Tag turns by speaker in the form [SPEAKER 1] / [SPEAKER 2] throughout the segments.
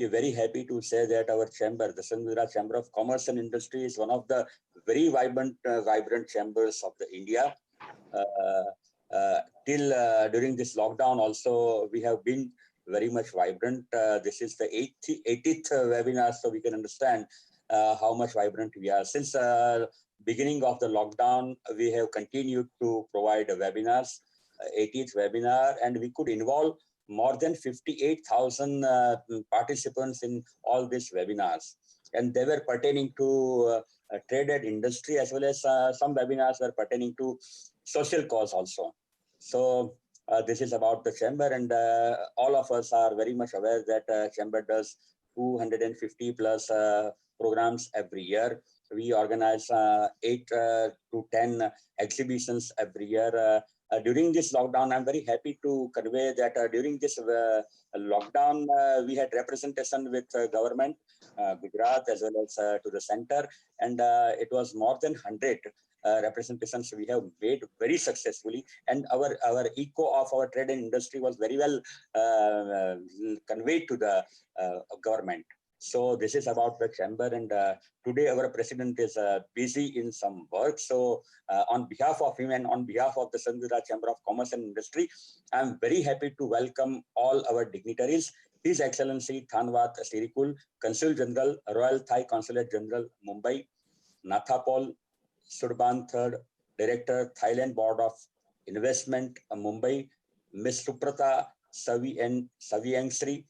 [SPEAKER 1] we are very happy to say that our chamber, the Southern Gujarat Chamber of Commerce and Industry, is one of the very vibrant chambers of the India. Till during this lockdown also, we have been very much vibrant. This is the 80th webinar, so we can understand how much vibrant we are. Since beginning of the lockdown, we have continued to provide webinars, 80th webinar, and we could involve more than 58,000 participants in all these webinars. And they were pertaining to trade and industry, as well as some webinars were pertaining to social cause also. So this is about the chamber, and all of us are very much aware that chamber does 250 plus programs every year. We organize 8 to 10 exhibitions every year. During this lockdown, I'm very happy to convey that during this lockdown, we had representation with government, Gujarat, as well as to the center, and it was more than 100 representations we have made very successfully, and our echo of our trade and industry was very well conveyed to the government. So this is about the chamber, and today our president is busy in some work. So on behalf of him and on behalf of the Southern Gujarat Chamber of Commerce and Industry, I'm very happy to welcome all our dignitaries. His Excellency Thanawat Sirikul, Consul-General, Royal Thai Consulate-General, Mumbai; Nanthapol Sudbanthad, Director, Thailand Board of Investment, Mumbai; Ms. Supatra Sawaengsri,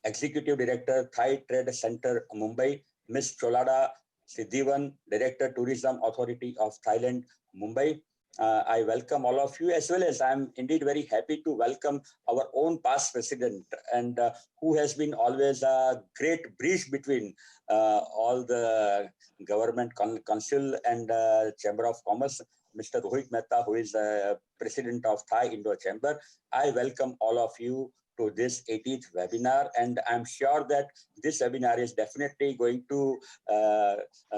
[SPEAKER 1] Executive Director, Thai Trade Center, Mumbai; Ms. Cholada Siddhivarn, Director, Tourism Authority of Thailand, Mumbai. I welcome all of you, as well as I'm indeed very happy to welcome our own past president, and who has been always a great bridge between all the government, Consul and Chamber of Commerce, Mr. Rohit Mehta, who is president of Thai Indo Chamber. I welcome all of you to this 80th webinar, and I'm sure that this webinar is definitely going to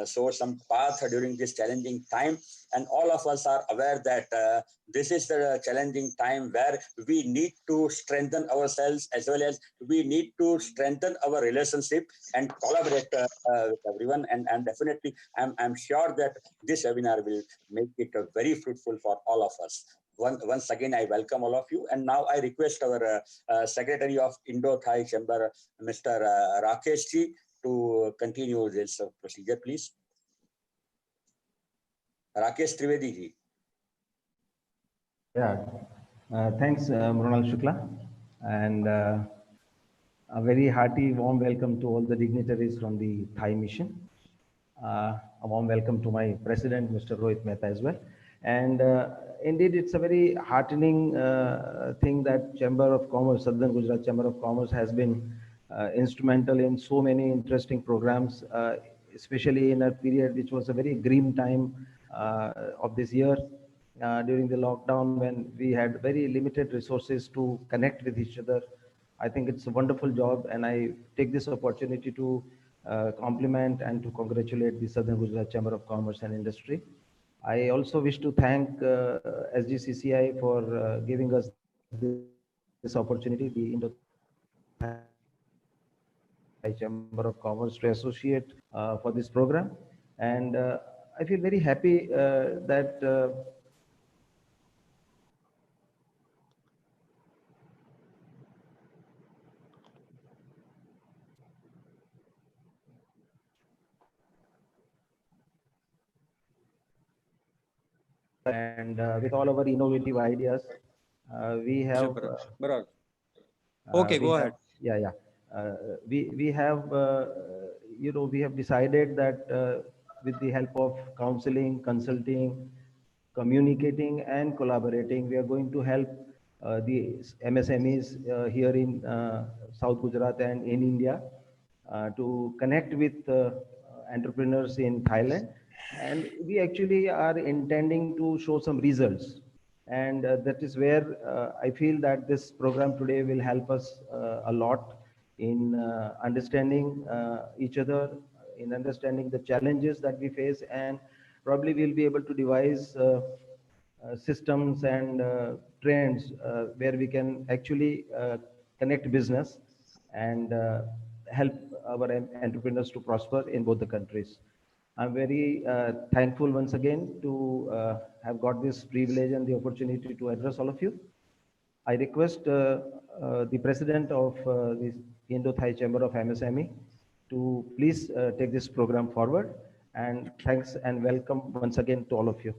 [SPEAKER 1] show some path during this challenging time. And all of us are aware that this is the challenging time where we need to strengthen ourselves, as well as we need to strengthen our relationship and collaborate with everyone. And definitely, I'm sure that this webinar will make it very fruitful for all of us. Once again, I welcome all of you. And now I request our Secretary of Indo-Thai Chamber, Mr. Rakesh Ji, to continue this procedure, please. Rakesh Trivedi Ji.
[SPEAKER 2] Yeah, thanks, Mrunal Shukla. And a very hearty, warm welcome to all the dignitaries from the Thai mission. A warm welcome to my president, Mr. Rohit Mehta, as well. And indeed, it's a very heartening thing that Chamber of Commerce, Southern Gujarat Chamber of Commerce, has been instrumental in so many interesting programs, especially in a period which was a very grim time of this year, during the lockdown, when we had very limited resources to connect with each other. I think it's a wonderful job, and I take this opportunity to compliment and to congratulate the Southern Gujarat Chamber of Commerce and Industry. I also wish to thank SGCCI for giving us this opportunity, the Indo-Thai Chamber of Commerce, to associate for this program. And I feel very happy that and with all our innovative ideas, we have.
[SPEAKER 3] Okay, go ahead.
[SPEAKER 2] Yeah. We have, we have decided that with the help of counseling, consulting, communicating, and collaborating, we are going to help the MSMEs here in South Gujarat and in India to connect with entrepreneurs in Thailand. And we actually are intending to show some results. And that is where I feel that this program today will help us a lot in understanding each other, in understanding the challenges that we face, and probably we'll be able to devise systems and trends where we can actually connect business and help our entrepreneurs to prosper in both the countries. I'm very thankful once again to have got this privilege and the opportunity to address all of you. I request the president of the Indo-Thai Chamber of MSME to please take this program forward. And thanks and welcome once again to all of you.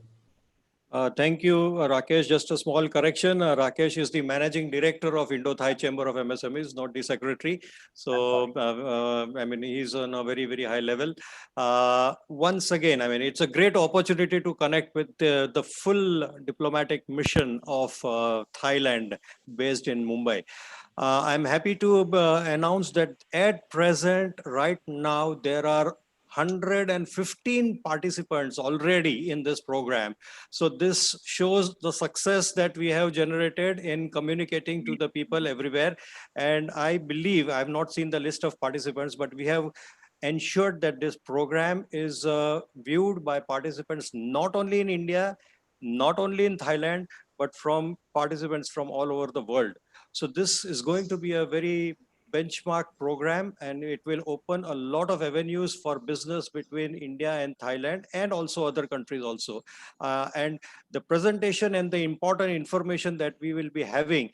[SPEAKER 3] Thank you, Rakesh. Just a small correction. Rakesh is the Managing Director of Indo-Thai Chamber of MSMEs, not the Secretary. So, I mean, he's on a very, very high level. Once again, I mean, it's a great opportunity to connect with the full diplomatic mission of Thailand based in Mumbai. I'm happy to announce that at present, right now, there are 115 participants already in this program. So this shows the success that we have generated in communicating to the people everywhere. And I believe, I've not seen the list of participants, but we have ensured that this program is viewed by participants not only in India, not only in Thailand, but from participants from all over the world. So this is going to be a very benchmark program, and it will open a lot of avenues for business between India and Thailand and also other countries also. And the presentation and the important information that we will be having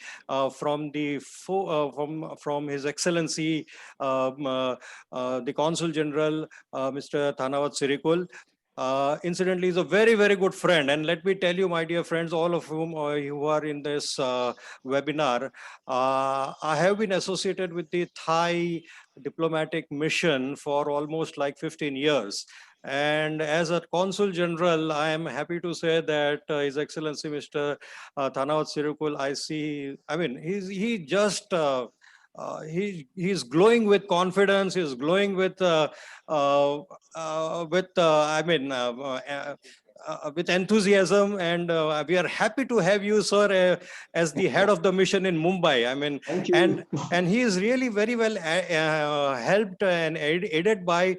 [SPEAKER 3] from His Excellency the Consul-General, Mr. Thanawat Sirikul. Incidentally, is a very, very good friend. And let me tell you, my dear friends, all of whom who are in this webinar, I have been associated with the Thai diplomatic mission for almost like 15 years. And as a Consul General, I am happy to say that His Excellency Mr. Thanawat Sirikul, he's glowing with confidence. He's glowing with with enthusiasm, and we are happy to have you, sir, as the head of the mission in Mumbai. I mean,
[SPEAKER 4] thank you.
[SPEAKER 3] And he is really very well helped and aided by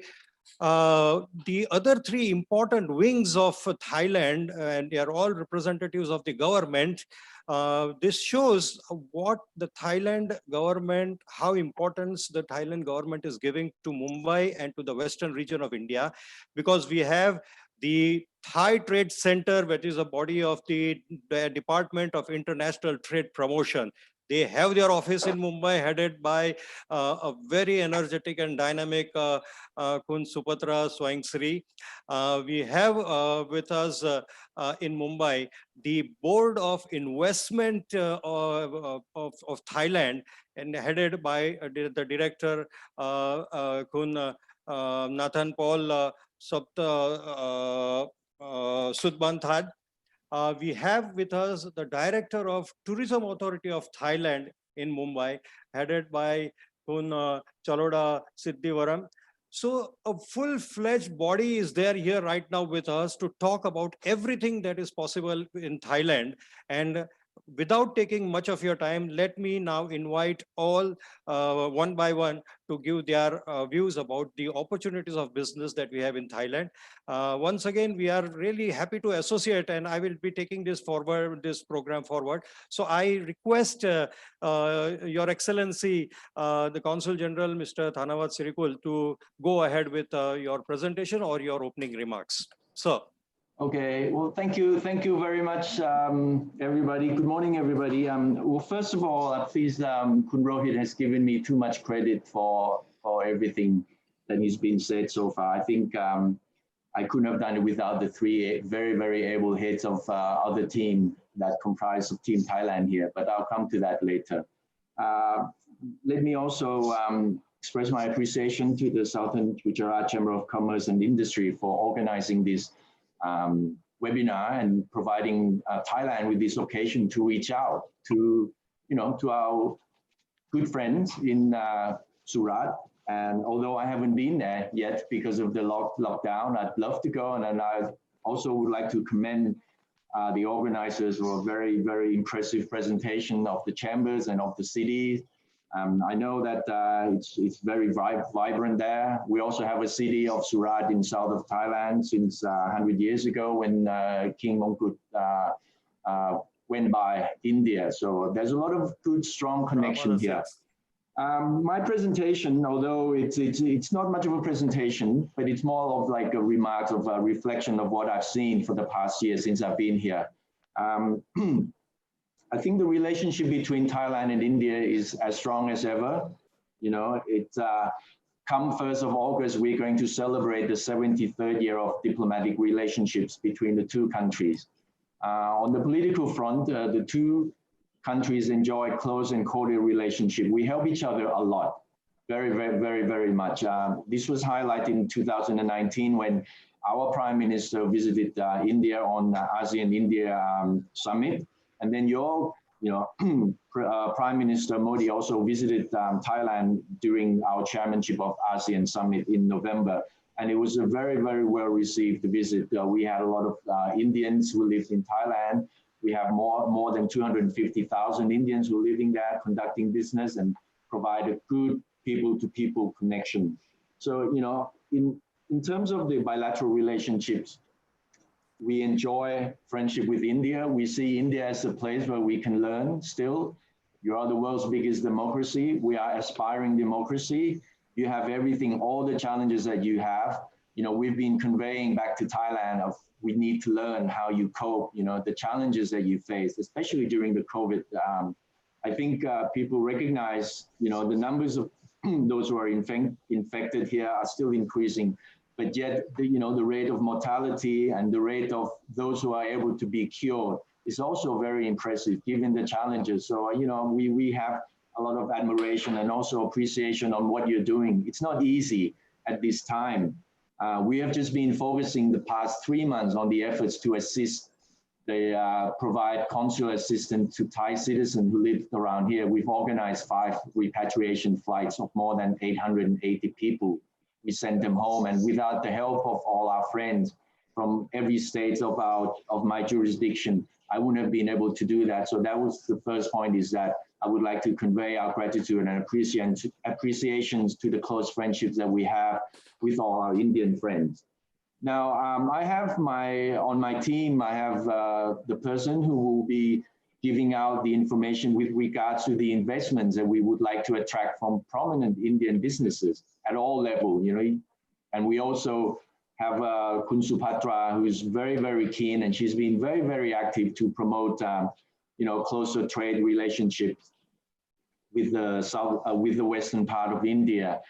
[SPEAKER 3] the other three important wings of Thailand, and they are all representatives of the government. This shows what the Thailand government, how importance the Thailand government is giving to Mumbai and to the western region of India, because we have the Thai Trade Center, which is a body of the Department of International Trade Promotion. They have their office in Mumbai, headed by a very energetic and dynamic Kun Supatra Sawaengsri. We have with us in Mumbai the Board of Investment of Thailand, and headed by the director Kun Nanthapol Sudbanthad. We have with us the Director of Tourism Authority of Thailand in Mumbai, headed by Kun Cholada Siddhivarn. So a full-fledged body is there here right now with us to talk about everything that is possible in Thailand. And without taking much of your time, let me now invite all one by one to give their views about the opportunities of business that we have in Thailand. Once again, we are really happy to associate, and I will be taking this program forward. So I request Your Excellency, the Consul General, Mr. Thanawat Sirikul, to go ahead with your presentation or your opening remarks. Sir.
[SPEAKER 4] Okay, well, thank you very much, everybody. Good morning, everybody. Well, first of all, please, Kun Rohit has given me too much credit for everything that has been said so far. I think I couldn't have done it without the three very, very able heads of other team that comprise of Team Thailand here, but I'll come to that later. Let me also express my appreciation to the Southern Gujarat Chamber of Commerce and Industry for organizing this webinar and providing Thailand with this occasion to reach out to, to our good friends in Surat. And although I haven't been there yet because of the lockdown, I'd love to go. And I also would like to commend the organizers for a very, very impressive presentation of the chambers and of the city. I know that it's very vibrant there. We also have a city of Surat in south of Thailand since 100 years ago when King Mongkut went by India. So there's a lot of good, strong connection here. My presentation, although it's not much of a presentation, but it's more of like a remark of a reflection of what I've seen for the past year since I've been here. I think the relationship between Thailand and India is as strong as ever. You know, come 1st of August, we're going to celebrate the 73rd year of diplomatic relationships between the two countries. On the political front, the two countries enjoy close and cordial relationship. We help each other a lot, very much. This was highlighted in 2019 when our Prime Minister visited India on the ASEAN-India Summit. And then Prime Minister Modi also visited Thailand during our chairmanship of ASEAN Summit in November. And it was a very well received visit. We had a lot of Indians who lived in Thailand. We have more than 250,000 Indians who are living there, conducting business and provide a good people-to-people connection. So, you know, in terms of the bilateral relationships, we enjoy friendship with India. We see India as a place where we can learn still. You are the world's biggest democracy. We are aspiring democracy. You have everything, all the challenges that you have. You know, we've been conveying back to Thailand of we need to learn how you cope, you know, the challenges that you face, especially during the COVID. I think people recognize, you know, the numbers of those who are infected here are still increasing. But yet, you know, the rate of mortality and the rate of those who are able to be cured is also very impressive given the challenges. So, you know, we have a lot of admiration and also appreciation on what you're doing. It's not easy at this time. We have just been focusing the past 3 months on the efforts to assist provide consular assistance to Thai citizens who live around here. We've organized 5 repatriation flights of more than 880 people. We sent them home, and without the help of all our friends from every state of my jurisdiction, I wouldn't have been able to do that. So that was the first point, is that I would like to convey our gratitude and appreciations to the close friendships that we have with all our Indian friends. Now, I have on my team, I have the person who will be giving out the information with regards to the investments that we would like to attract from prominent Indian businesses at all levels, you know. And we also have Kun Supatra, who's very keen, and she's been very active to promote, you know, closer trade relationships with the western part of India,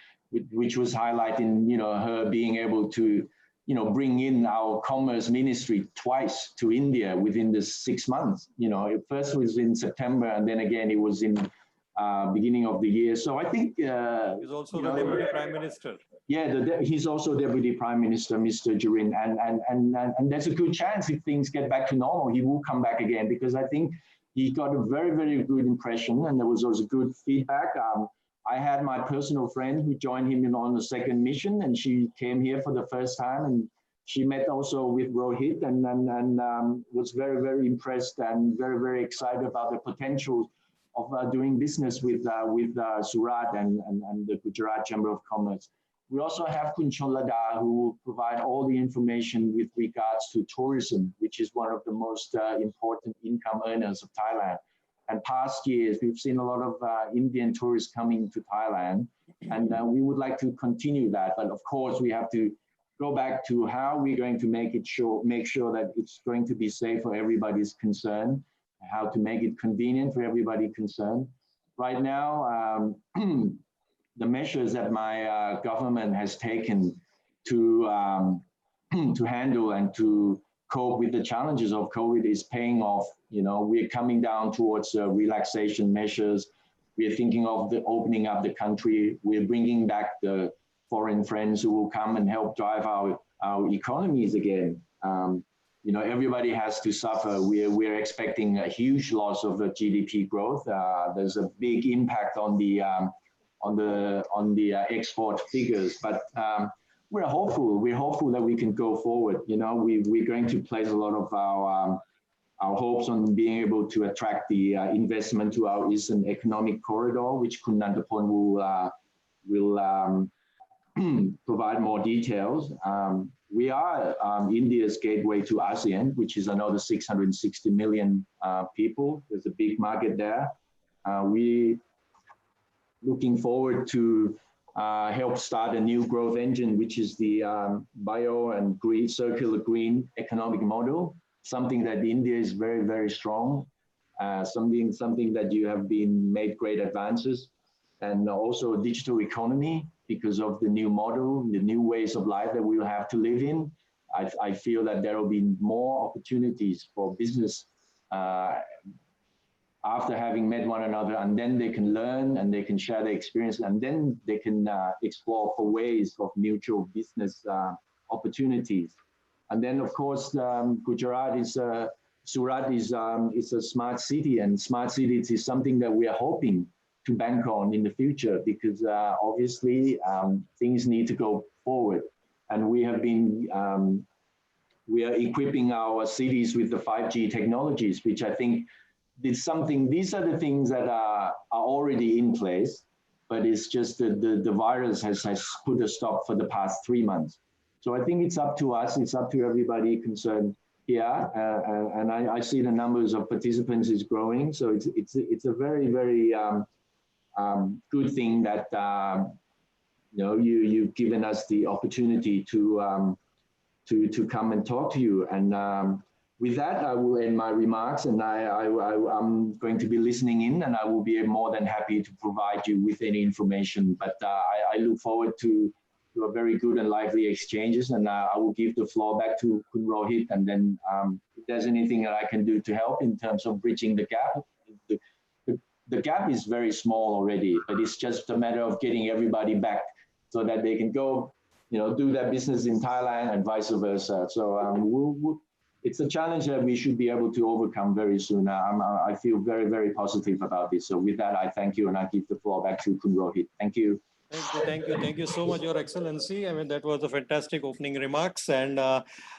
[SPEAKER 4] which was highlighting, you know, her being able to, you know, bring in our commerce ministry twice to India within the 6 months. You know, it first was in September, and then again it was in beginning of the year. So I think
[SPEAKER 3] he's also the Deputy Prime Minister.
[SPEAKER 4] Yeah, he's also Deputy Prime Minister, Mr. Jurin, and there's a good chance if things get back to normal, he will come back again, because I think he got a very good impression, and there was also good feedback. I had my personal friend who joined him on the second mission, and she came here for the first time, and she met also with Rohit and was very impressed and very excited about the potential of doing business with Surat and the Gujarat Chamber of Commerce. We also have Kun Cholada, who will provide all the information with regards to tourism, which is one of the most important income earners of Thailand. And past years, we've seen a lot of Indian tourists coming to Thailand, and we would like to continue that. But of course, we have to go back to how we're going to make sure that it's going to be safe for everybody's concerned, how to make it convenient for everybody concerned. Right now, the measures that my government has taken to handle and to cope with the challenges of COVID is paying off. You know, we're coming down towards relaxation measures. We're thinking of opening up the country. We're bringing back the foreign friends who will come and help drive our economies again. You know, everybody has to suffer. We're expecting a huge loss of GDP growth. There's a big impact on the export figures, but we're hopeful. We're hopeful that we can go forward. You know, we're going to place a lot of our hopes on being able to attract the investment to our Eastern Economic Corridor, which Kun Nanthapol will provide more details. We are India's gateway to ASEAN, which is another 660 million people. There's a big market there. looking forward to help start a new growth engine, which is the bio and green, circular green economic model, something that India is very, very strong, something that you have been made great advances, and also a digital economy because of the new model, the new ways of life that we will have to live in. I feel that there will be more opportunities for business after having met one another, and then they can learn and they can share their experience, and then they can explore for ways of mutual business opportunities. And then, of course, Gujarat is Surat is a smart city, and smart cities is something that we are hoping to bank on in the future, because obviously things need to go forward, and we have been we are equipping our cities with the 5G technologies, which I think is something. These are the things that are already in place, but it's just that the virus has put a stop for the past 3 months. So I think it's up to us, it's up to everybody concerned here, and I see the numbers of participants is growing. So it's a very, very good thing that you've given us the opportunity to come and talk to you. And with that, I will end my remarks, and I'm going to be listening in, and I will be more than happy to provide you with any information. But I look forward to a very good and lively exchanges, and I will give the floor back to Kun Rohit, and then if there's anything that I can do to help in terms of bridging the gap. The gap is very small already, but it's just a matter of getting everybody back so that they can go, do their business in Thailand and vice versa. So it's a challenge that we should be able to overcome very soon. I feel very, very positive about this. So with that, I thank you, and I give the floor back to Kun Rohit. Thank you.
[SPEAKER 3] Thank you so much, Your Excellency. I mean, that was a fantastic opening remarks, and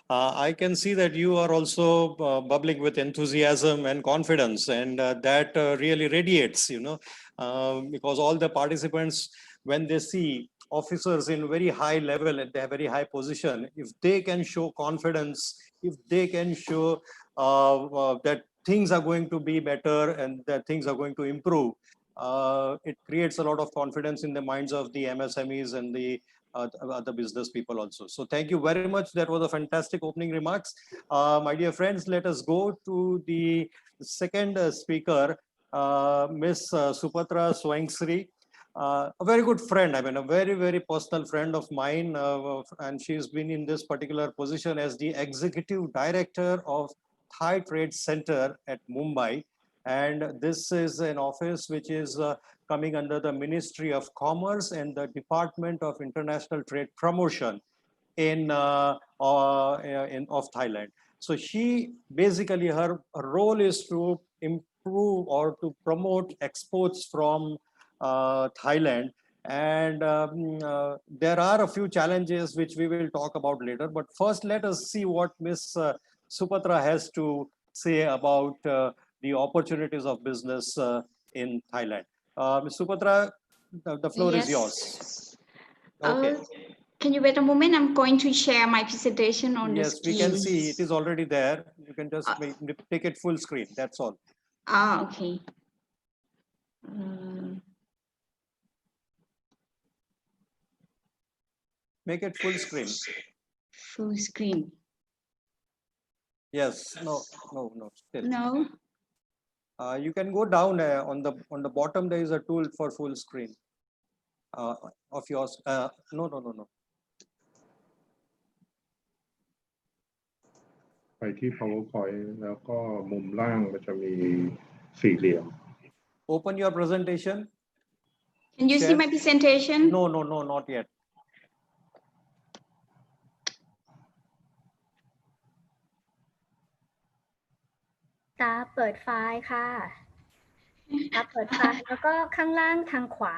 [SPEAKER 3] I can see that you are also bubbling with enthusiasm and confidence, and that really radiates, because all the participants, when they see officers in very high level and they have very high position, if they can show confidence, if they can show that things are going to be better and that things are going to improve, it creates a lot of confidence in the minds of the MSMEs and the other business people also. So thank you very much. That was a fantastic opening remarks. My dear friends, let us go to the second speaker, Miss Supatra Sawaengsri. A very good friend, I mean, a very, very personal friend of mine, and she's been in this particular position as the Executive Director of Thai Trade Center at Mumbai. And this is an office which is coming under the Ministry of Commerce and the Department of International Trade Promotion of Thailand. So she basically, her role is to improve or to promote exports from Thailand. And there are a few challenges which we will talk about later. But first, let us see what Ms. Supatra has to say about the opportunities of business in Thailand. Ms. Supatra, the floor is yours.
[SPEAKER 5] Okay. Can you wait a moment? I'm going to share my presentation on the screen.
[SPEAKER 3] Yes, we can see it is already there. You can just take it full screen. That's all.
[SPEAKER 5] Okay.
[SPEAKER 3] Make it full screen.
[SPEAKER 5] Full screen.
[SPEAKER 3] Yes. No. Still.
[SPEAKER 5] No.
[SPEAKER 3] You can go down on the bottom. There is a tool for full screen of yours. No.
[SPEAKER 6] ไปที่ PowerPoint แล้วก็มุมล่างมันจะมีสี่เหลี่ยม
[SPEAKER 3] Open your presentation.
[SPEAKER 5] Can you see my presentation?
[SPEAKER 3] No, not yet.
[SPEAKER 7] ตาเปิดไฟล์ค่ะตาเปิดไฟล์แล้วก็ข้างล่างทางขวา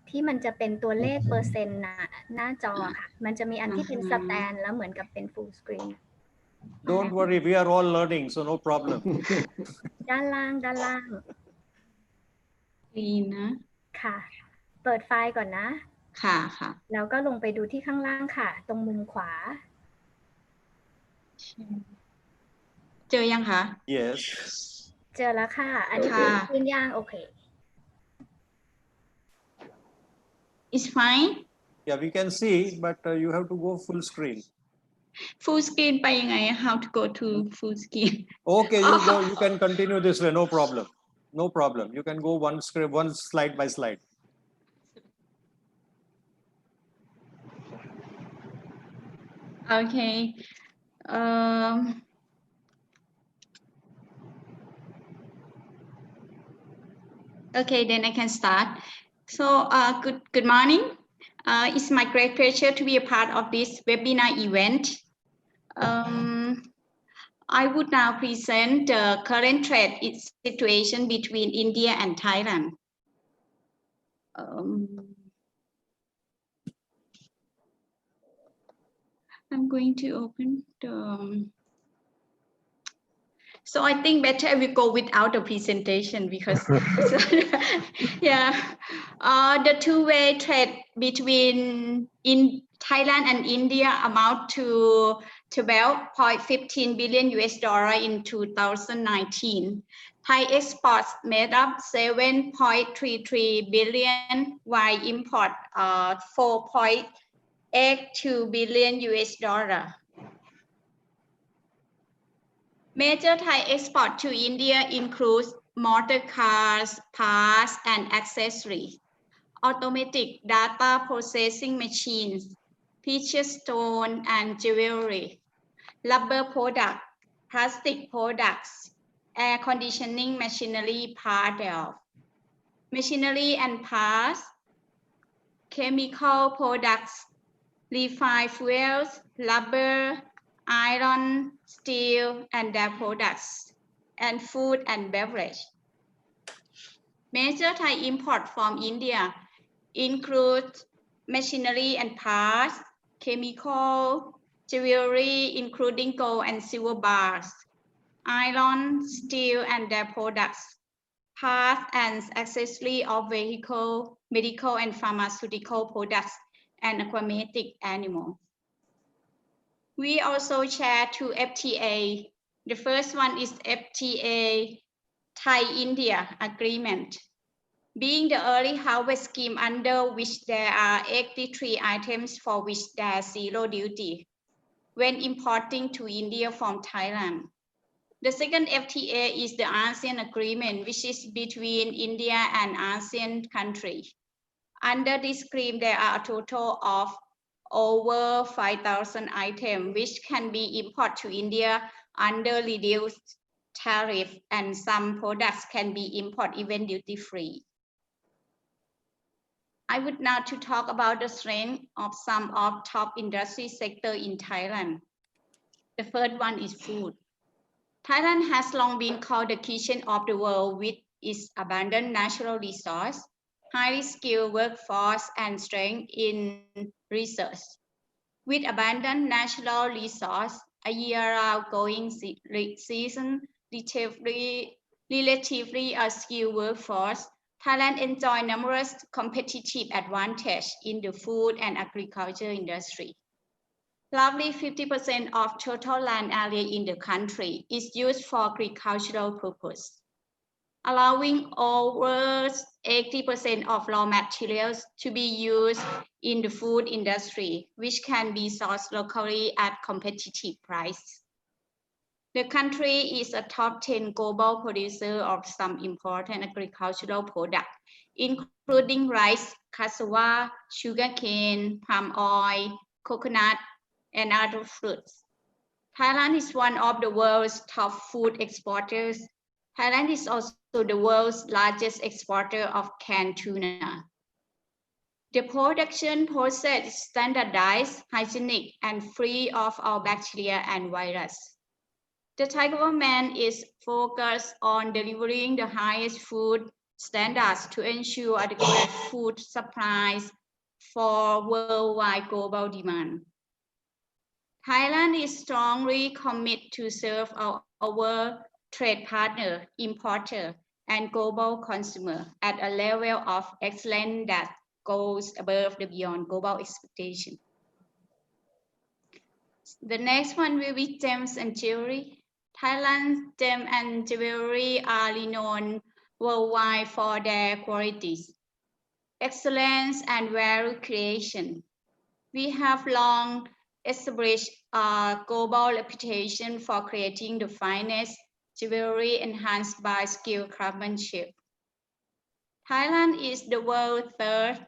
[SPEAKER 7] ที่มันจะเป็นตัวเลขเปอร์เซ็นต์หน้าจอค่ะมันจะมีอันที่เป็นสแตนแล้วเหมือนกับเป็น full screen.
[SPEAKER 3] Don't worry, we are all learning, so no problem.
[SPEAKER 7] ด้านล่าง
[SPEAKER 5] ดีนะ
[SPEAKER 7] ค่ะเปิดไฟล์ก่อนนะ
[SPEAKER 5] ค่ะ
[SPEAKER 7] แล้วก็ลงไปดูที่ข้างล่างค่ะตรงมุมขวา
[SPEAKER 5] เจอยังคะ
[SPEAKER 3] Yes
[SPEAKER 7] เจอแล้วค่ะอันนี้เป็นย่างโอเค
[SPEAKER 5] It's fine.
[SPEAKER 3] Yeah, we can see, but you have to go full screen.
[SPEAKER 5] Full screen ไปยังไง How to go to full screen?
[SPEAKER 3] Okay, you go. You can continue this way. No problem. No problem. You can go one script, one slide by slide.
[SPEAKER 5] Okay. Okay, then I can start. So, good morning. It's my great pleasure to be a part of this webinar event. I would now present the current trade situation between India and Thailand. I'm going to open the... So I think better we go without the presentation because, yeah, the two-way trade between Thailand and India amount to 12.15 billion US dollar in 2019. Thai exports made up 7.33 billion, while import 4.82 billion US dollar. Major Thai export to India includes motor cars, parts, and accessories, automatic data processing machines, precious stone and jewelry, rubber products, plastic products, air conditioning machinery part thereof, machinery and parts, chemical products, refined fuels, rubber, iron, steel, and their products, and food and beverage. Major Thai import from India include machinery and parts, chemical, jewelry, including gold and silver bars, iron, steel, and their products, parts and accessories of vehicle, medical and pharmaceutical products, and aquatic animals. We also share two FTA. The first one is FTA Thai-India Agreement, being the early harvest scheme under which there are 83 items for which there is zero duty when importing to India from Thailand. The second FTA is the ASEAN Agreement, which is between India and ASEAN countries. Under this scheme, there are a total of over 5,000 items which can be imported to India under reduced tariff, and some products can be imported even duty-free. I would now to talk about the strength of some of top industry sector in Thailand. The first one is food. Thailand has long been called the kitchen of the world with its abundant natural resource, highly skilled workforce, and strength in research. With abundant natural resource, a year-round going season, relatively a skilled workforce, Thailand enjoys numerous competitive advantages in the food and agriculture industry. Roughly 50% of total land area in the country is used for agricultural purpose, allowing over 80% of raw materials to be used in the food industry, which can be sourced locally at competitive price. The country is a top 10 global producer of some important agricultural products, including rice, cassava, sugarcane, palm oil, coconut, and other fruits. Thailand is one of the world's top food exporters. Thailand is also the world's largest exporter of canned tuna. The production process is standardized, hygienic, and free of all bacteria and virus. The Thai government is focused on delivering the highest food standards to ensure adequate food supplies for worldwide global demand. Thailand is strongly committed to serve our trade partner, importer, and global consumer at a level of excellence that goes above and beyond global expectation. The next one will be gems and jewelry. Thailand's gems and jewelry are renowned worldwide for their qualities. excellence, and value creation. We have long established a global reputation for creating the finest jewelry enhanced by skilled craftsmanship. Thailand is the world's third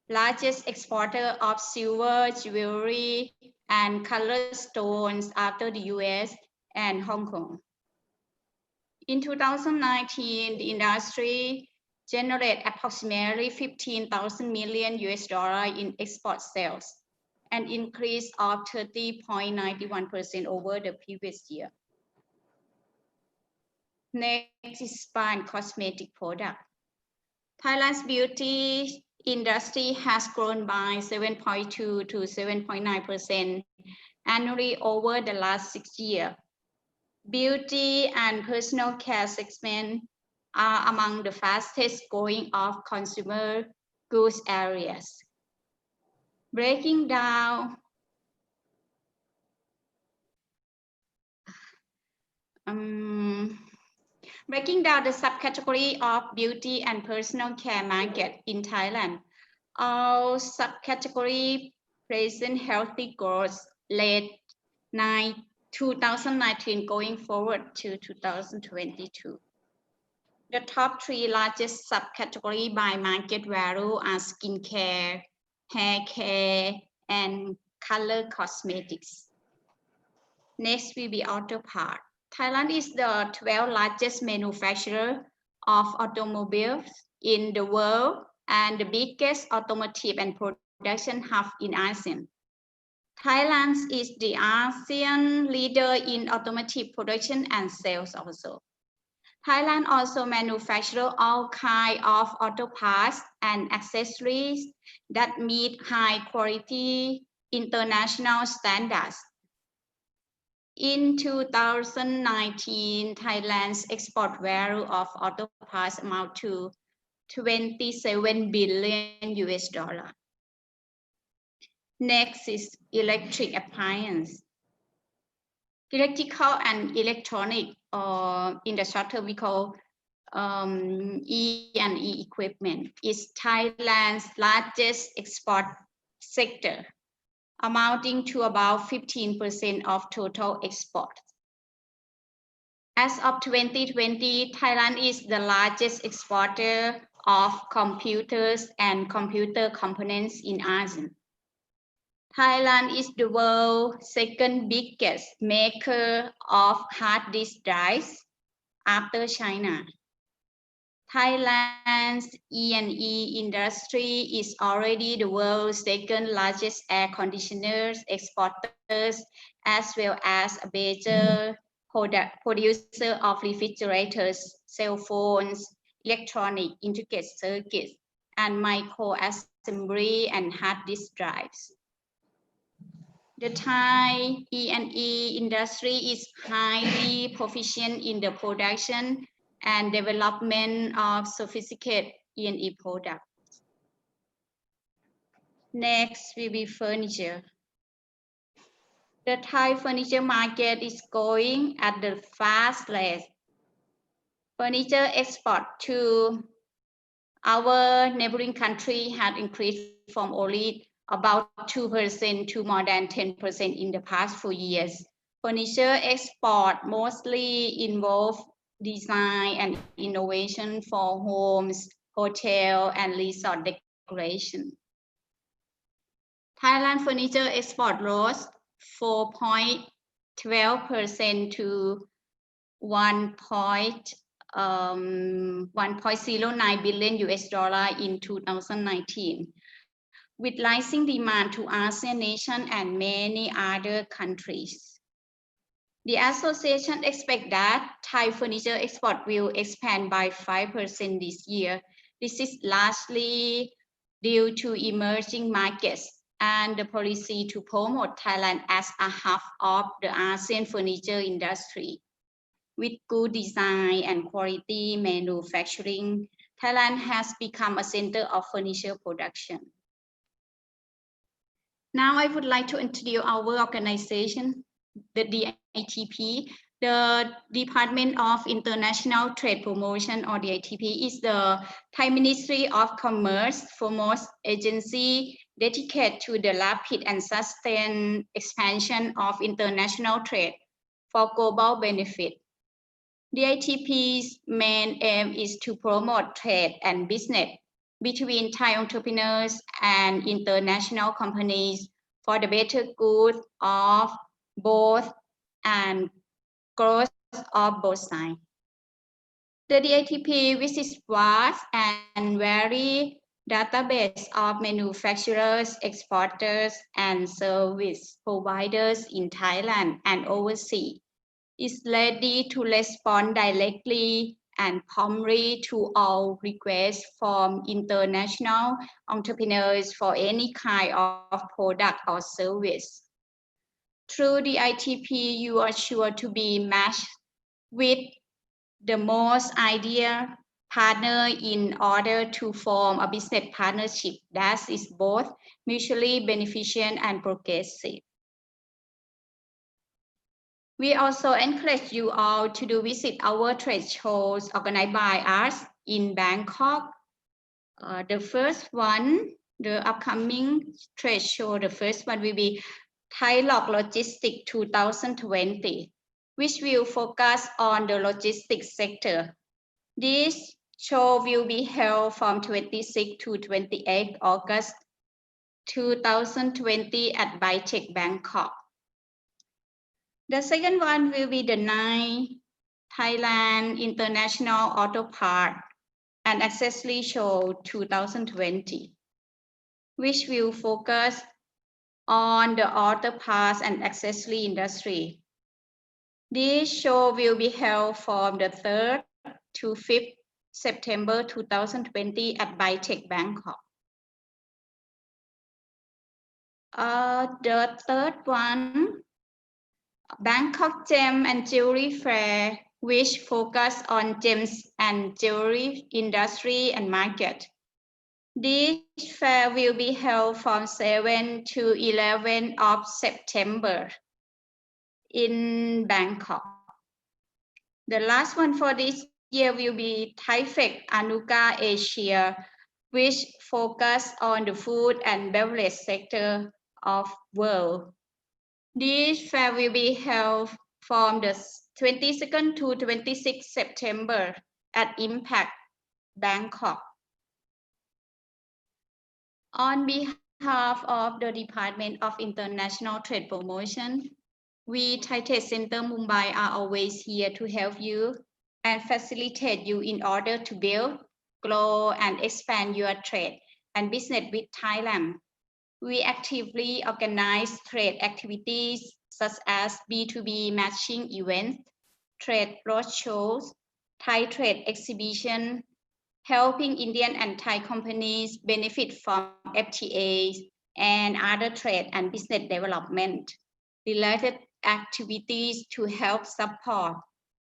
[SPEAKER 5] largest exporter of silver jewelry and colored stones after the US and Hong Kong. In 2019, the industry generated approximately 15,000 million US dollar in export sales, an increase of 30.91% over the previous year. Next is spa and cosmetic product. Thailand's beauty industry has grown by 7.2 to 7.9% annually over the last 6 years. Beauty and personal care segment are among the fastest growing of consumer goods areas. Breaking down the subcategory of beauty and personal care market in Thailand, all subcategory present healthy growth late 2019 going forward to 2022. The top 3 largest subcategory by market value are skincare, hair care, and color cosmetics. Next will be auto part. Thailand is the 12th largest manufacturer of automobiles in the world and the biggest automotive and production hub in ASEAN. Thailand is the ASEAN leader in automotive production and sales also. Thailand also manufactures all kinds of auto parts and accessories that meet high quality international standards. In 2019, Thailand's export value of auto parts amount to 27 billion US dollar. Next is electric appliance. Electrical and electronic, or in the short term we call E&E equipment, is Thailand's largest export sector, amounting to about 15% of total exports. As of 2020, Thailand is the largest exporter of computers and computer components in ASEAN. Thailand is the world's second biggest maker of hard disk drives after China. Thailand's E&E industry is already the world's second largest air conditioners exporters, as well as a major producer of refrigerators, cell phones, electronic integrated circuits, and microassembly and hard disk drives. The Thai E&E industry is highly proficient in the production and development of sophisticated E&E products. Next will be furniture. The Thai furniture market is growing at the fast rate. Furniture export to our neighboring country had increased from only about 2% to more than 10% in the past 4 years. Furniture export mostly involve design and innovation for homes, hotel, and resort decoration. Thailand furniture export rose 4.12% to 1.09 billion US dollar in 2019. With rising demand to ASEAN nations and many other countries. The association expects that Thai furniture export will expand by 5% this year. This is largely due to emerging markets and the policy to promote Thailand as a hub of the ASEAN furniture industry. With good design and quality manufacturing, Thailand has become a center of furniture production. Now I would like to introduce our organization, the DITP. The Department of International Trade Promotion, or the ITP, is the Thai Ministry of Commerce foremost agency dedicated to the rapid and sustained expansion of international trade for global benefit. The ITP's main aim is to promote trade and business between Thai entrepreneurs and international companies for the better good of both and growth of both sides. The DITP, which is vast and varied database of manufacturers, exporters, and service providers in Thailand and overseas, is ready to respond directly and promptly to all requests from international entrepreneurs for any kind of product or service. Through the ITP, you are sure to be matched with the most ideal partner in order to form a business partnership that is both mutually beneficial and progressive. We also encourage you all to visit our trade shows organized by us in Bangkok. The first one, the upcoming trade show, the first one will be Thailand Logistics 2020, which will focus on the logistics sector. This show will be held from 26 to 28 August 2020 at Beverage, Bangkok. The second one will be the 9th Thailand International Auto Part and Accessory Show 2020, which will focus on the auto parts and accessory industry. This show will be held from the 3rd to 5th September 2020 at Beverage, Bangkok. The third one, Bangkok Gem and Jewelry Fair, which focus on gems and jewelry industry and market. This fair will be held from 7 to 11 of September in Bangkok. The last one for this year will be ThaiFest Anuga Asia, which focus on the food and beverage sector of world. This fair will be held from the 22nd to 26th September at Impact, Bangkok. On behalf of the Department of International Trade Promotion, we Thai Trade Center Mumbai are always here to help you and facilitate you in order to build, grow, and expand your trade and business with Thailand. We actively organize trade activities such as B2B matching events, trade roadshows, Thai trade exhibition, helping Indian and Thai companies benefit from FTAs and other trade and business development related activities to help support,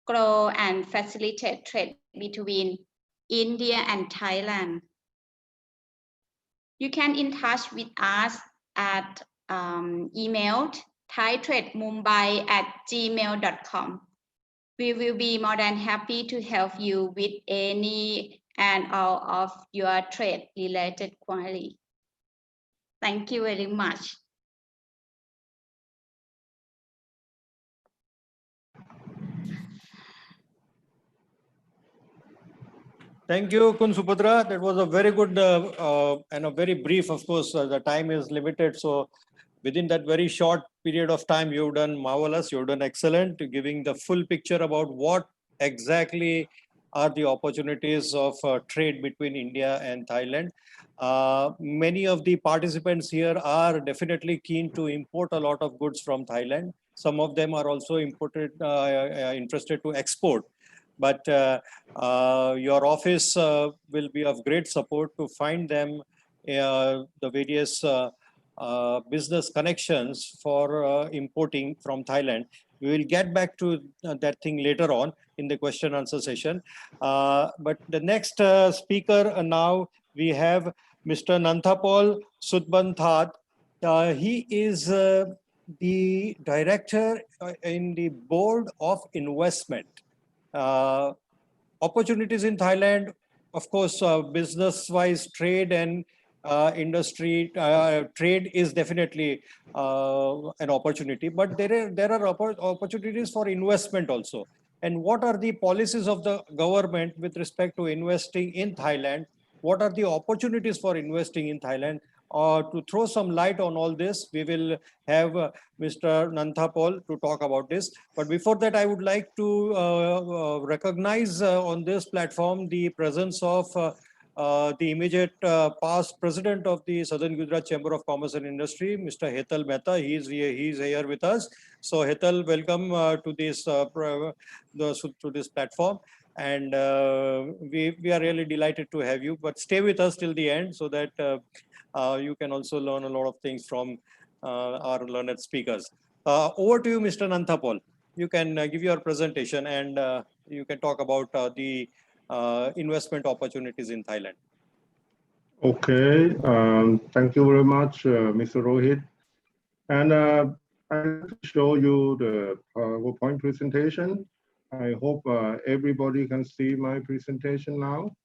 [SPEAKER 5] grow, and facilitate trade between India and Thailand. You can in touch with us at email thaitrademumbai@gmail.com. We will be more than happy to help you with any and all of your trade related queries. Thank you very much.
[SPEAKER 3] Thank you, Kun Supatra. That was a very good and a very brief. Of course, the time is limited. So within that very short period of time, you've done marvelous. You've done excellent, giving the full picture about what exactly are the opportunities of trade between India and Thailand. Many of the participants here are definitely keen to import a lot of goods from Thailand. Some of them are also interested to export. But your office will be of great support to find them the various business connections for importing from Thailand. We will get back to that thing later on in the question answer session. But the next speaker now we have Mr. Nanthapol Sudbanthad. He is the director in the board of investment. Opportunities in Thailand, of course, business-wise, trade and industry, trade is definitely an opportunity, but there are opportunities for investment also. And what are the policies of the government with respect to investing in Thailand? What are the opportunities for investing in Thailand? To throw some light on all this, we will have Mr. Nanthapol to talk about this. But before that, I would like to recognize on this platform the presence of the immediate past president of the Southern Gujarat Chamber of Commerce and Industry, Mr. Hetal Mehta. He is here with us. So Hetal, welcome to this platform. And we are really delighted to have you, but stay with us till the end so that you can also learn a lot of things from our learned speakers. Over to you, Mr. Nanthapol. You can give your presentation and you can talk about the investment opportunities in Thailand.
[SPEAKER 6] Okay, thank you very much, Mr. Rohit. And I'll show you the PowerPoint presentation. I hope everybody can see my presentation now.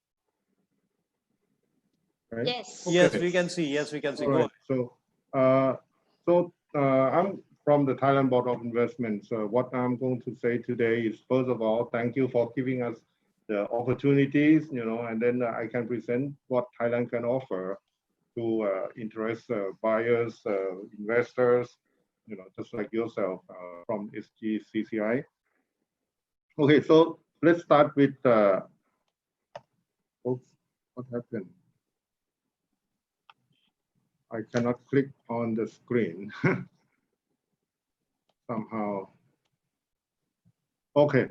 [SPEAKER 6] Right?
[SPEAKER 5] Yes.
[SPEAKER 6] Okay.
[SPEAKER 3] Yes, we can see. Yes, we can see.
[SPEAKER 6] Right. So I'm from the Thailand Board of Investment. So what I'm going to say today is, first of all, thank you for giving us the opportunities, and then I can present what Thailand can offer to interest buyers, investors, just like yourself from SGCCI. Okay, so let's start with, oops, what happened? I cannot click on the screen somehow. Okay.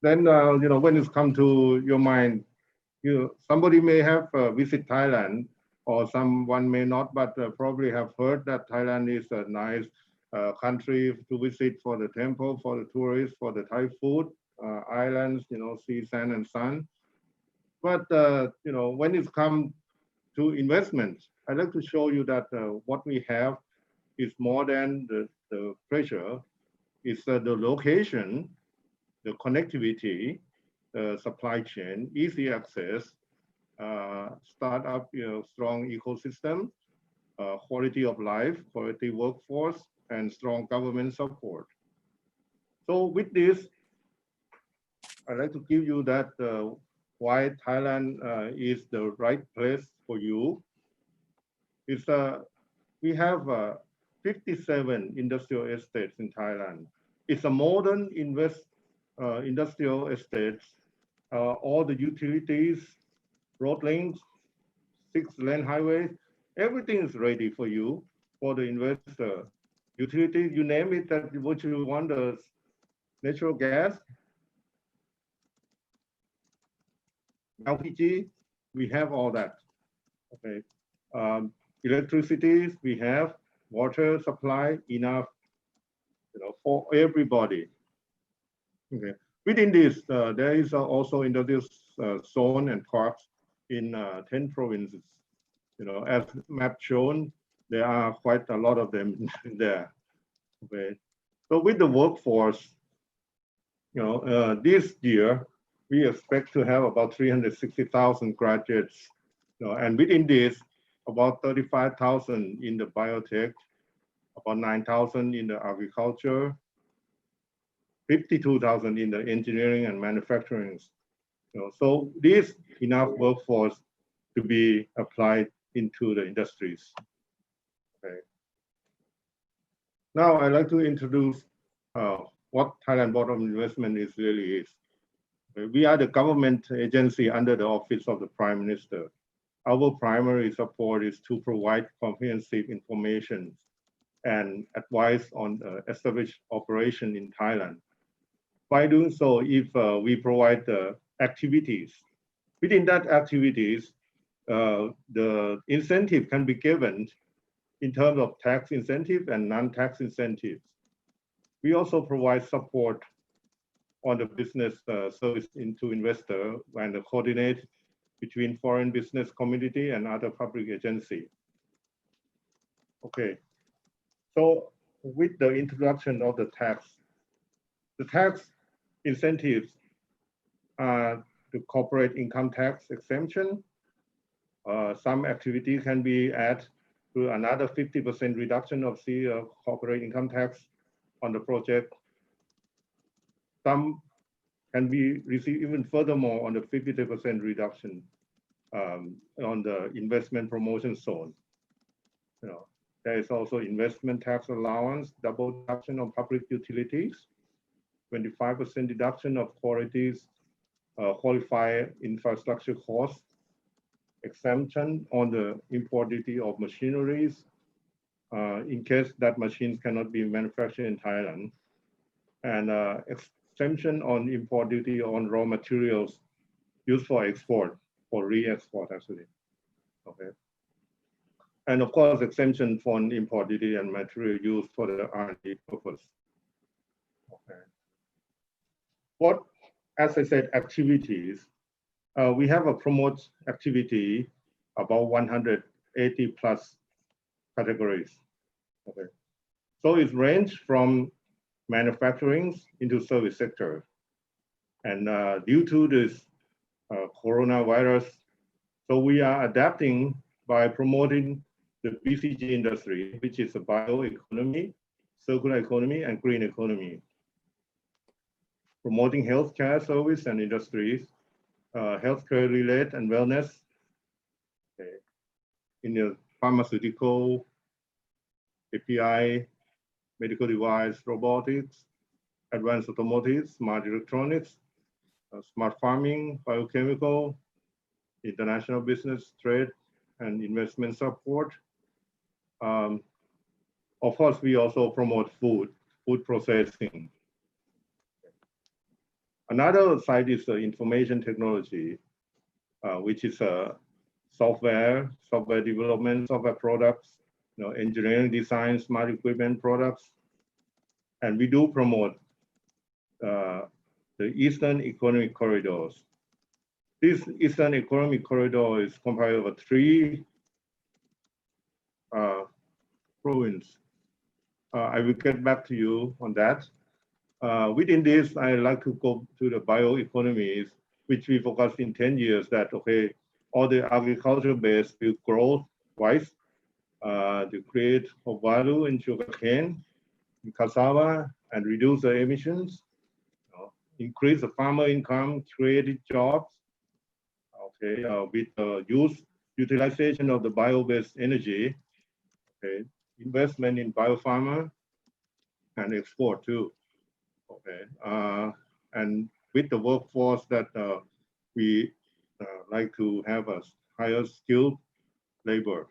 [SPEAKER 6] Then, when it's come to your mind, somebody may have visit Thailand or someone may not, but probably have heard that Thailand is a nice country to visit for the temple, for the tourists, for the Thai food, islands, sea, sand, and sun. But, when it's come to investments, I'd like to show you that what we have is more than the pressure. It's the location, the connectivity, the supply chain, easy access, startup, strong ecosystem, quality of life, quality workforce, and strong government support. So with this, I'd like to give you that why Thailand is the right place for you. It's we have 57 industrial estates in Thailand. It's a modern industrial estates, all the utilities, road links, 6-lane highways, everything is ready for you, for the investor. Utilities, you name it, that what you want, the natural gas, LPG, we have all that. Okay, electricity, we have water supply enough, for everybody. Okay, within this, there is also industrial zone and parks in 10 provinces. As map shown, there are quite a lot of them there. Okay, so with the workforce, this year we expect to have about 360,000 graduates, and within this, about 35,000 in the biotech, about 9,000 in the agriculture, 52,000 in the engineering and manufacturing. So this enough workforce to be applied into the industries. Okay. Now I'd like to introduce what Thailand Board of Investment really is. We are the government agency under the office of the Prime Minister. Our primary support is to provide comprehensive information and advice on established operation in Thailand. By doing so, if we provide the activities, within that activities, the incentive can be given in terms of tax incentive and non-tax incentives. We also provide support on the business service into investor and coordinate between foreign business community and other public agency. Okay. So with the introduction of the tax incentives are the corporate income tax exemption. Some activity can be added to another 50% reduction of the corporate income tax on the project. Some can be received even furthermore on the 50% reduction on the investment promotion zone. There is also investment tax allowance, double deduction on public utilities, 25% deduction of qualified infrastructure costs, exemption on the import duty of machineries in case that machines cannot be manufactured in Thailand, and exemption on import duty on raw materials used for export, for re-export actually. Okay. And of course, exemption for import duty and material used for the R&D purpose. Okay. What, as I said, activities, we have a promote activity about 180 plus categories. Okay. So it ranges from manufacturing into service sector. And due to this coronavirus, so we are adapting by promoting the BCG industry, which is a bioeconomy, circular economy, and green economy. Promoting healthcare service and industries, healthcare related and wellness, okay, in the pharmaceutical, API, medical device, robotics, advanced automotive, smart electronics, smart farming, biochemical, international business, trade, and investment support. Of course, we also promote food processing. Another side is information technology, which is software development, software products, engineering design, smart equipment products. And we do promote the Eastern Economic Corridors. This Eastern Economic Corridor is comprised of 3 provinces. I will get back to you on that. Within this, I like to go to the bioeconomies, which we focused in 10 years that, okay, all the agriculture base will grow twice to create value in sugarcane, in cassava, and reduce the emissions, increase the farmer income, create jobs, okay, with the utilization of the bio-based energy, okay, investment in biopharma, and export too. Okay, and with the workforce that we like to have a higher skilled labor.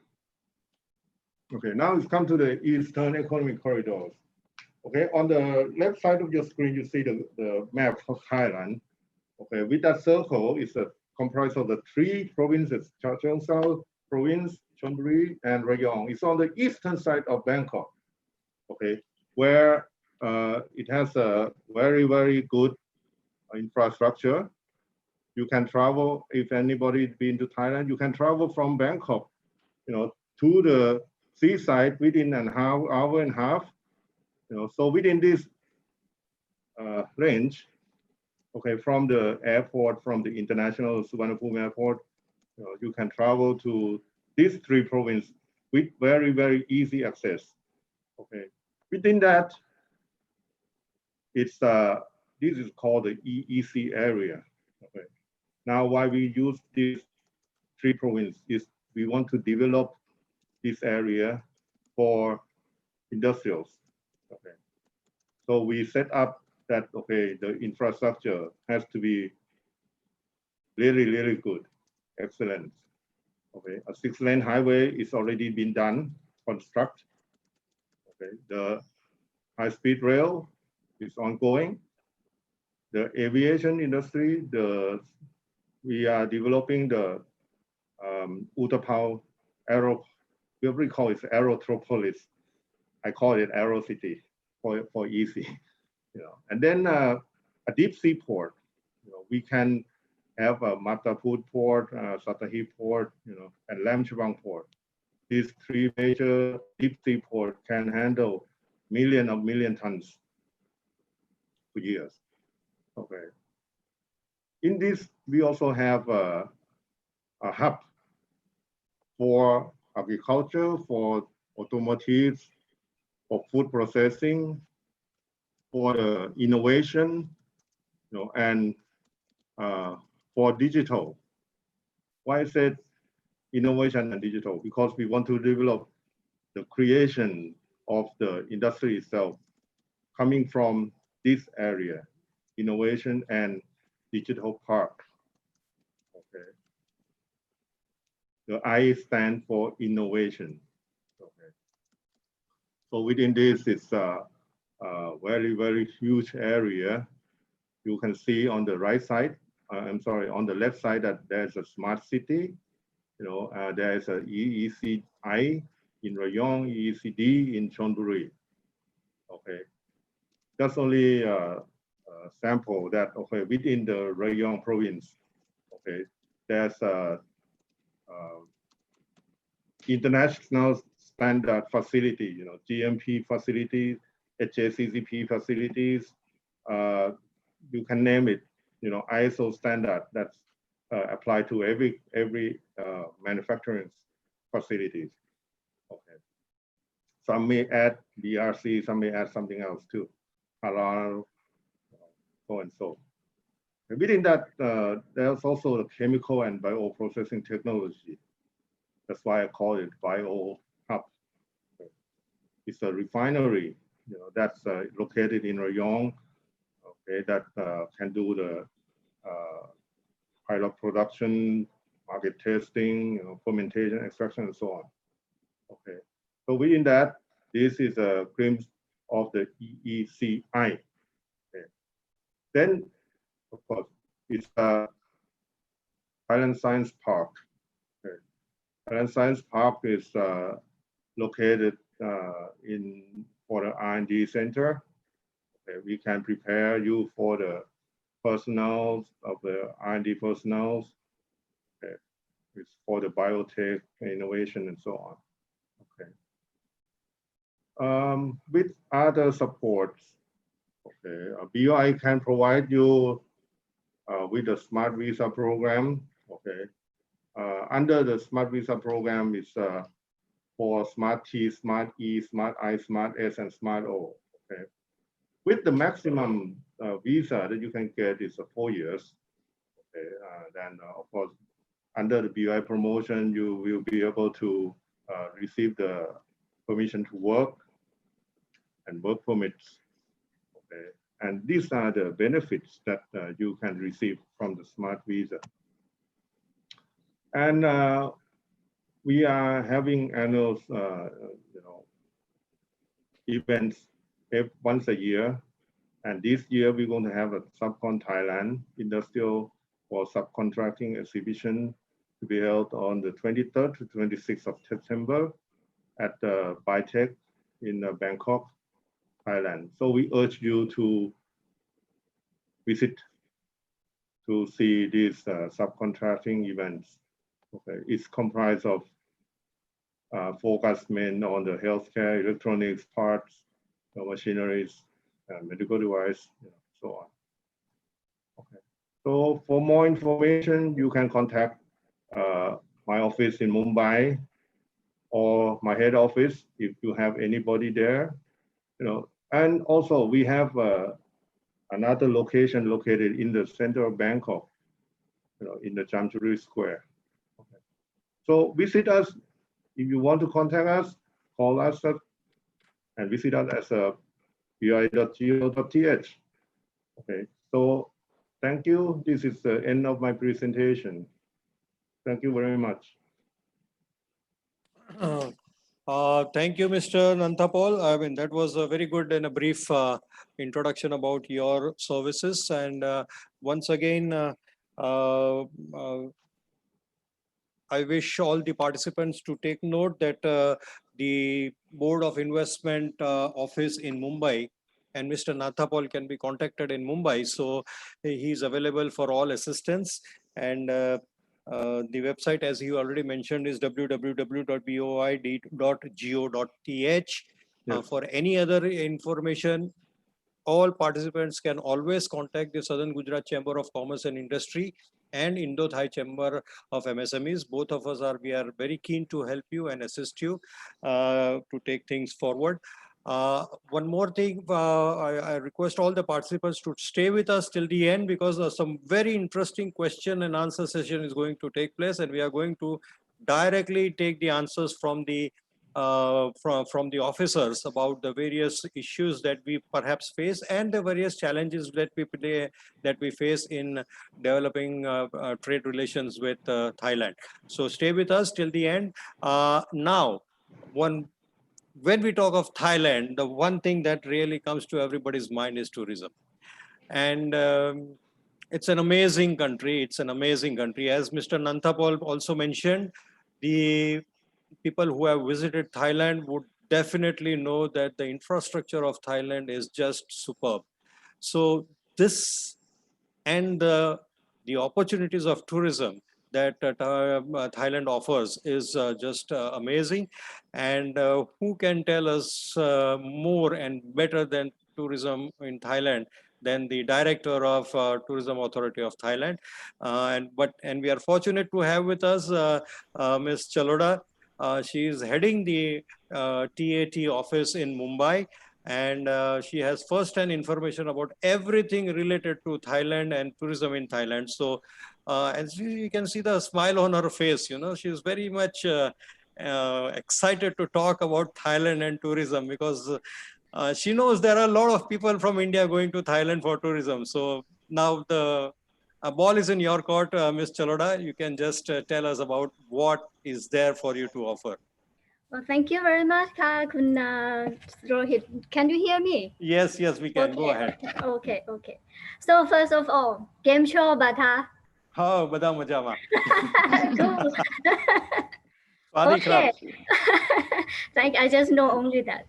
[SPEAKER 6] Okay, now it's come to the Eastern Economic Corridors. Okay, on the left side of your screen, you see the map of Thailand. Okay, with that circle is comprised of the 3 provinces, Chachoengsao province, Chonburi, and Rayong. It's on the eastern side of Bangkok. Okay, where it has a very, very good infrastructure. You can travel, if anybody been to Thailand, you can travel from Bangkok, to the seaside within an hour and a half. So within this range, okay, from the airport, from the international Suvarnabhumi airport, you can travel to these 3 provinces with very, very easy access. Okay, within that, it's this is called the EEC area. Okay, now why we use these 3 provinces is we want to develop this area for industrials. Okay, so we set up that, okay, the infrastructure has to be really, really good, excellent. Okay, a 6-lane highway is already been done, construct. Okay, the high-speed rail is ongoing. The aviation industry, we are developing the Utapao we call it Aerotropolis. I call it Aero City for easy. And then a deep sea port. We can have a Mataput port, Sattahip port, and Lam Chabang port. these three major deep sea ports can handle million tons per year. Okay. In this, we also have a hub for agriculture, for automotive, for food processing, for the innovation, and for digital. Why I said innovation and digital? Because we want to develop the creation of the industry itself coming from this area, innovation and digital park. Okay. The I stand for innovation. Okay. So within this, it's a very huge area. You can see on the right side, on the left side, that there's a smart city. There's a EECI in Rayong, EECD in Chonburi. Okay, that's only a sample that, okay, within the Rayong province, okay, there's a international standard facility, GMP facilities, HACCP facilities, you can name it, ISO standard that's applied to every manufacturing facilities. Okay. Some may add DRC, some may add something else too, halal, so and so. And within that, there's also the chemical and bioprocessing technology. That's why I call it Bio Hub. It's a refinery, that's located in Rayong. Okay, that can do the pilot production, market testing, fermentation, extraction, and so on. Okay, so within that, this is a glimpse of the EECI. Okay. Then, of course, it's a Thailand Science Park. Okay. Thailand Science Park is located for the R&D center. Okay. We can prepare you for the personnel of the R&D personnel. Okay. It's for the biotech innovation and so on. Okay. With other supports, okay, BOI can provide you with the Smart Visa program. Okay. Under the Smart Visa program is for Smart T, Smart E, Smart I, Smart S, and Smart O. Okay. With the maximum visa that you can get is 4 years. Okay. Then of course, under the BOI promotion, you will be able to receive the permission to work and work permits. Okay. And these are the benefits that you can receive from the Smart Visa. And we are having annual, events once a year. And this year we're going to have a Subcon Thailand Industrial or Subcontracting Exhibition to be held on the 23rd to 26th of September at the Bitech in Bangkok, Thailand. So we urge you to visit to see these subcontracting events. Okay, it's comprised of focus men on the healthcare, electronics, parts, machineries, medical device, so on. Okay. So for more information, you can contact my office in Mumbai or my head office if you have anybody there. And also we have another location located in the center of Bangkok, in the Jamjuri Square. Okay. So visit us. If you want to contact us, call us up and visit us as a boi.go.th. Okay, so thank you. This is the end of my presentation. Thank you very much.
[SPEAKER 3] Thank you, Mr. Nanthapol. I mean, that was a very good and a brief introduction about your services. And once again, I wish all the participants to take note that the Board of Investment office in Mumbai and Mr. Nanthapol can be contacted in Mumbai. So he is available for all assistance. And The website, as you already mentioned, is www.boi.go.th. For any other information, all participants can always contact the Southern Gujarat Chamber of Commerce and Industry and Indo-Thai Chamber of MSMEs. Both of us we are very keen to help you and assist you to take things forward. One more thing, I request all the participants to stay with us till the end, because some very interesting question and answer session is going to take place, and we are going to directly take the answers from the officers about the various issues that we perhaps face and the various challenges that we face in developing trade relations with Thailand. So stay with us till the end. Now, when we talk of Thailand, the one thing that really comes to everybody's mind is tourism. And it's an amazing country. It's an amazing country. As Mr. Nanthapol also mentioned, the people who have visited Thailand would definitely know that the infrastructure of Thailand is just superb. So this and the opportunities of tourism that Thailand offers is just amazing. And who can tell us more and better than tourism in Thailand than the director of Tourism Authority of Thailand. And we are fortunate to have with us Ms. Cholada. She is heading the TAT office in Mumbai, and she has first-hand information about everything related to Thailand and tourism in Thailand. So as you can see the smile on her face, you know, she is very much excited to talk about Thailand and tourism, because she knows there are a lot of people from India going to Thailand for tourism. So now the ball is in your court, Ms. Cholada. You can just tell us about what is there for you to offer.
[SPEAKER 7] Well, thank you very much, Kun Rohit. Can you hear me?
[SPEAKER 3] Yes, we can.
[SPEAKER 7] Okay.
[SPEAKER 3] Go ahead.
[SPEAKER 7] Okay. So first of all, game show bata.
[SPEAKER 3] Oh, bada majama.
[SPEAKER 7] Cool. Okay. I just know only that.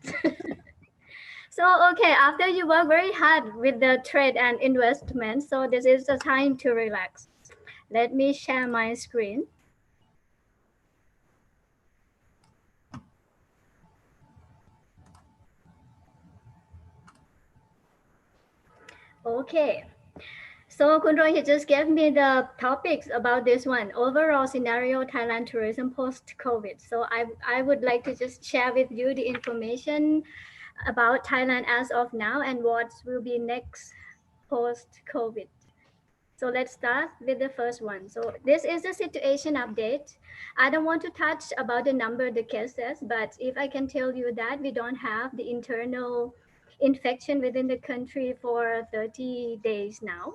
[SPEAKER 7] So, okay, after you work very hard with the trade and investment, so this is the time to relax. Let me share my screen. Okay. So Kun Rohit just gave me the topics about this one, overall scenario Thailand tourism post-COVID. So I would like to just share with you the information about Thailand as of now and what will be next post-COVID. So let's start with the first one. So this is the situation update. I don't want to touch about the number of the cases, but if I can tell you that we don't have the internal infection within the country for 30 days now.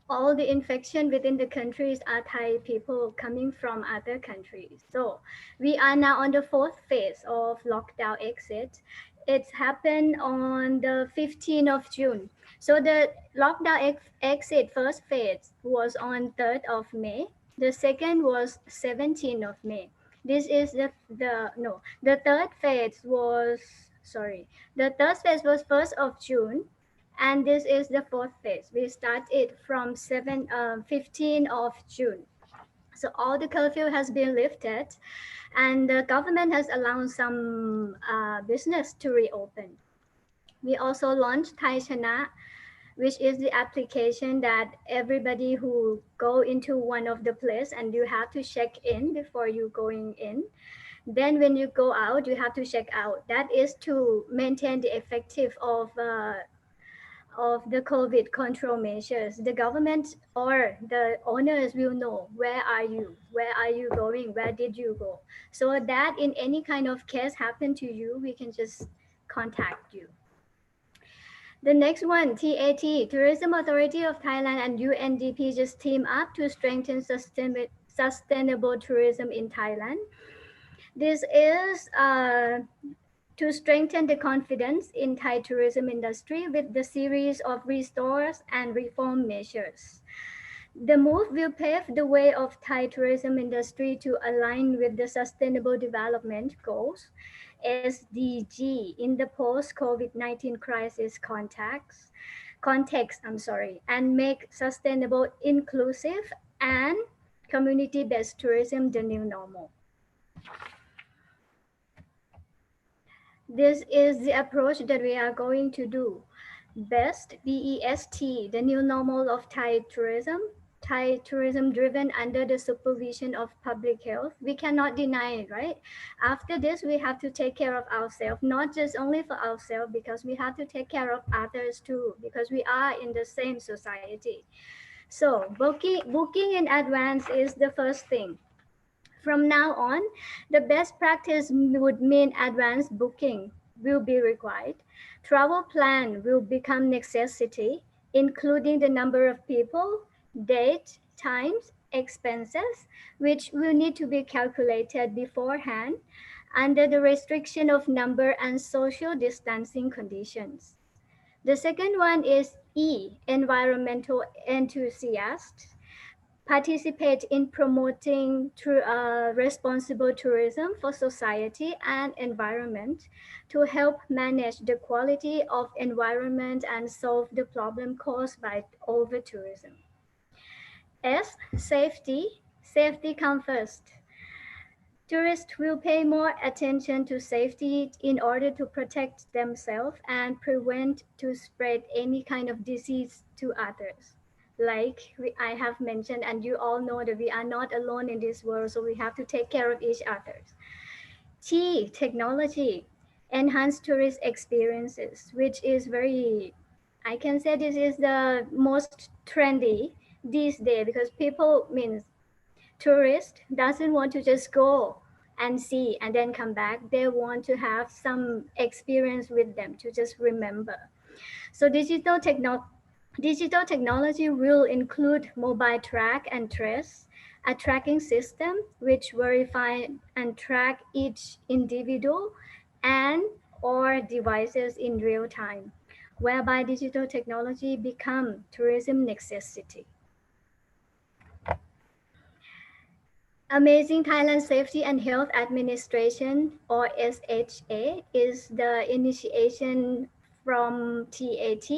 [SPEAKER 7] All the infection within the countries are Thai people coming from other countries. So we are now on the 4th phase of lockdown exit. It's happened on the 15th of June. So the lockdown exit first phase was on 3rd of May. The second was 17th of May. This is the third phase was, the third phase was 1st of June. And this is the 4th phase. We started from 15th of June. So all the curfew has been lifted and the government has allowed some business to reopen. We also launched Thai Chana, which is the application that everybody who go into one of the place and you have to check in before you going in. Then when you go out, you have to check out. That is to maintain the effective of the COVID control measures. The government or the owners will know where are you going, where did you go, so that in any kind of case happen to you, we can just contact you. The next one, TAT, Tourism Authority of Thailand and UNDP just team up to strengthen sustainable tourism in Thailand. This is to strengthen the confidence in Thai tourism industry with the series of restores and reform measures. The move will pave the way of Thai tourism industry to align with the Sustainable Development Goals, SDG, in the post-COVID-19 crisis context, and make sustainable, inclusive, and community-based tourism, the new normal. This is the approach that we are going to do. BEST, B-E-S-T, the new normal of Thai tourism. Thai tourism driven under the supervision of public health. We cannot deny it, right? After this, we have to take care of ourselves, not just only for ourselves, because we have to take care of others too, because we are in the same society. So booking in advance is the first thing. From now on, the best practice would mean advanced booking will be required. Travel plan will become necessity, including the number of people, date, times, expenses, which will need to be calculated beforehand under the restriction of number and social distancing conditions. The second one is E, environmental enthusiasts. Participate in promoting responsible tourism for society and environment to help manage the quality of environment and solve the problem caused by over-tourism. S, safety. Safety comes first. Tourists will pay more attention to safety in order to protect themselves and prevent to spread any kind of disease to others. Like I have mentioned, and you all know that we are not alone in this world, so we have to take care of each other. T, technology, enhanced tourist experiences, which is very, I can say this is the most trendy these days, because people means tourist doesn't want to just go and see and then come back. They want to have some experience with them to just remember. So digital technology will include mobile track and trace, a tracking system which verify and track each individual and or devices in real time, whereby digital technology become tourism necessity. Amazing Thailand Safety and Health Administration, or SHA, is the initiation from TAT,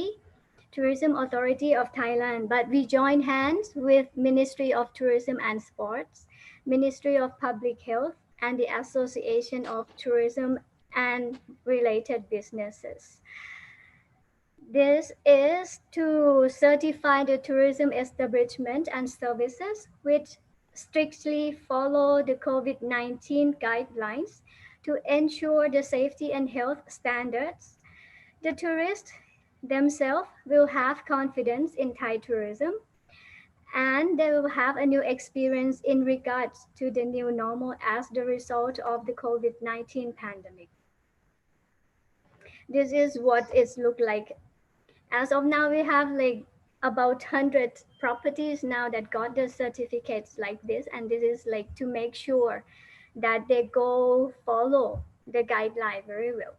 [SPEAKER 7] Tourism Authority of Thailand, but we join hands with Ministry of Tourism and Sports, Ministry of Public Health, and the Association of Tourism and related businesses. This is to certify the tourism establishment and services which strictly follow the COVID-19 guidelines to ensure the safety and health standards. The tourists themselves will have confidence in Thai tourism, and they will have a new experience in regards to the new normal as the result of the COVID-19 pandemic. This is what it looks like. As of now, we have like about 100 properties now that got the certificates like this, and this is like to make sure that they go follow the guideline very well.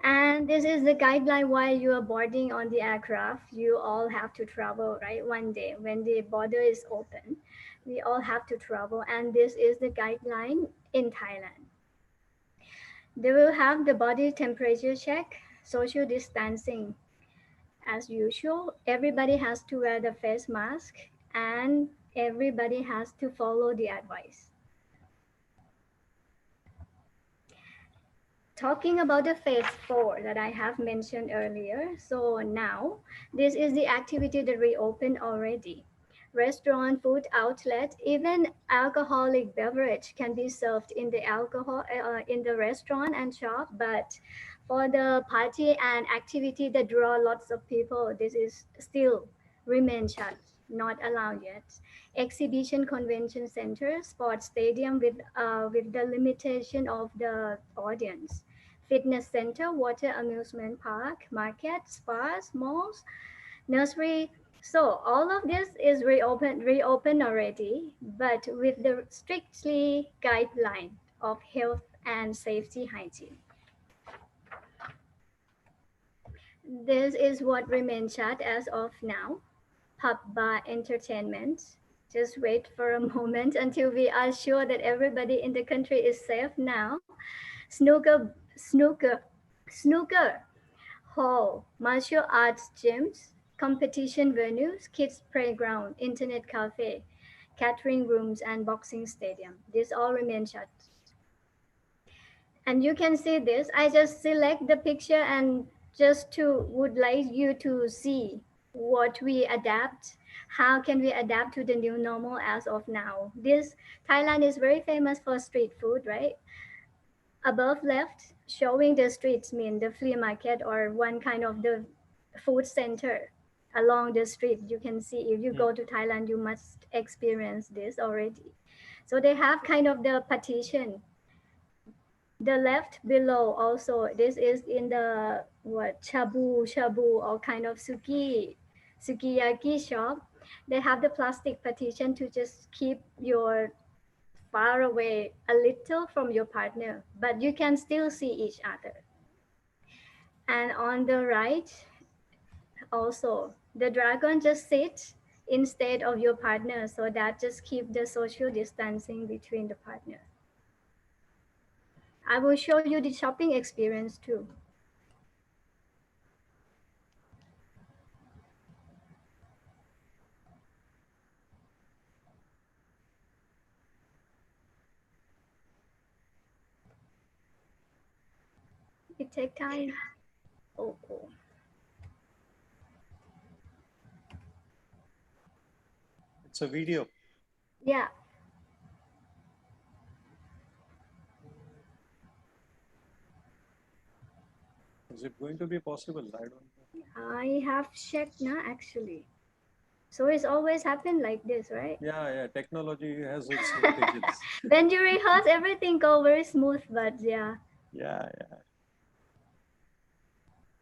[SPEAKER 7] And this is the guideline while you are boarding on the aircraft. You all have to travel, right? One day when the border is open, we all have to travel, and this is the guideline in Thailand. They will have the body temperature check, social distancing. As usual, everybody has to wear the face mask and everybody has to follow the advice. Talking about the phase 4 that I have mentioned earlier. So now this is the activity that we opened already. Restaurant, food outlet, even alcoholic beverage can be served in the restaurant and shop, but for the party and activity that draw lots of people, this is still remain shut, not allowed yet. Exhibition, convention center, sports stadium with the limitation of the audience. Fitness center, water amusement park, market, spas, malls, nursery. So all of this is reopened already, but with the strictly guideline of health and safety hygiene. This is what remains shut as of now. Pub, bar, entertainment. Just wait for a moment until we are sure that everybody in the country is safe now. Snooker hall, martial arts gyms, competition venues, kids playground, internet cafe, catering rooms, and boxing stadium. These all remain shut. And you can see this. I just select the picture and just would like you to see what we adapt. How can we adapt to the new normal as of now? Thailand is very famous for street food, right? Above left, showing the streets mean the flea market or one kind of the food center along the street. You can see if you go to Thailand, you must experience this already. So they have kind of the partition. The left below also, this is in the shabu or kind of sukiyaki shop. They have the plastic partition to just keep your far away a little from your partner, but you can still see each other. And on the right, also, the dragon just sits instead of your partner, so that just keep the social distancing between the partner. I will show you the shopping experience too. It takes time. Oh.
[SPEAKER 3] It's a video.
[SPEAKER 7] Yeah.
[SPEAKER 3] Is it going to be possible? I don't know.
[SPEAKER 7] I have checked now actually. So it's always happened like this, right?
[SPEAKER 3] Yeah. Technology has its advantages.
[SPEAKER 7] When you rehearse, everything go very smooth, but yeah.
[SPEAKER 3] Yeah.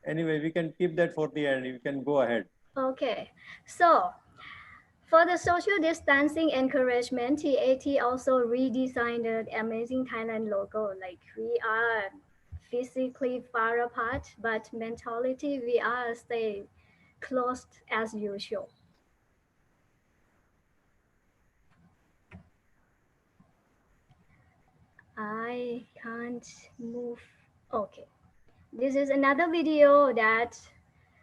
[SPEAKER 3] Anyway, we can keep that for the end. You can go ahead.
[SPEAKER 7] Okay. So for the social distancing encouragement, TAT also redesigned the Amazing Thailand logo. Like we are physically far apart, but mentality, we are stay close as usual. I can't move. Okay. This is another video that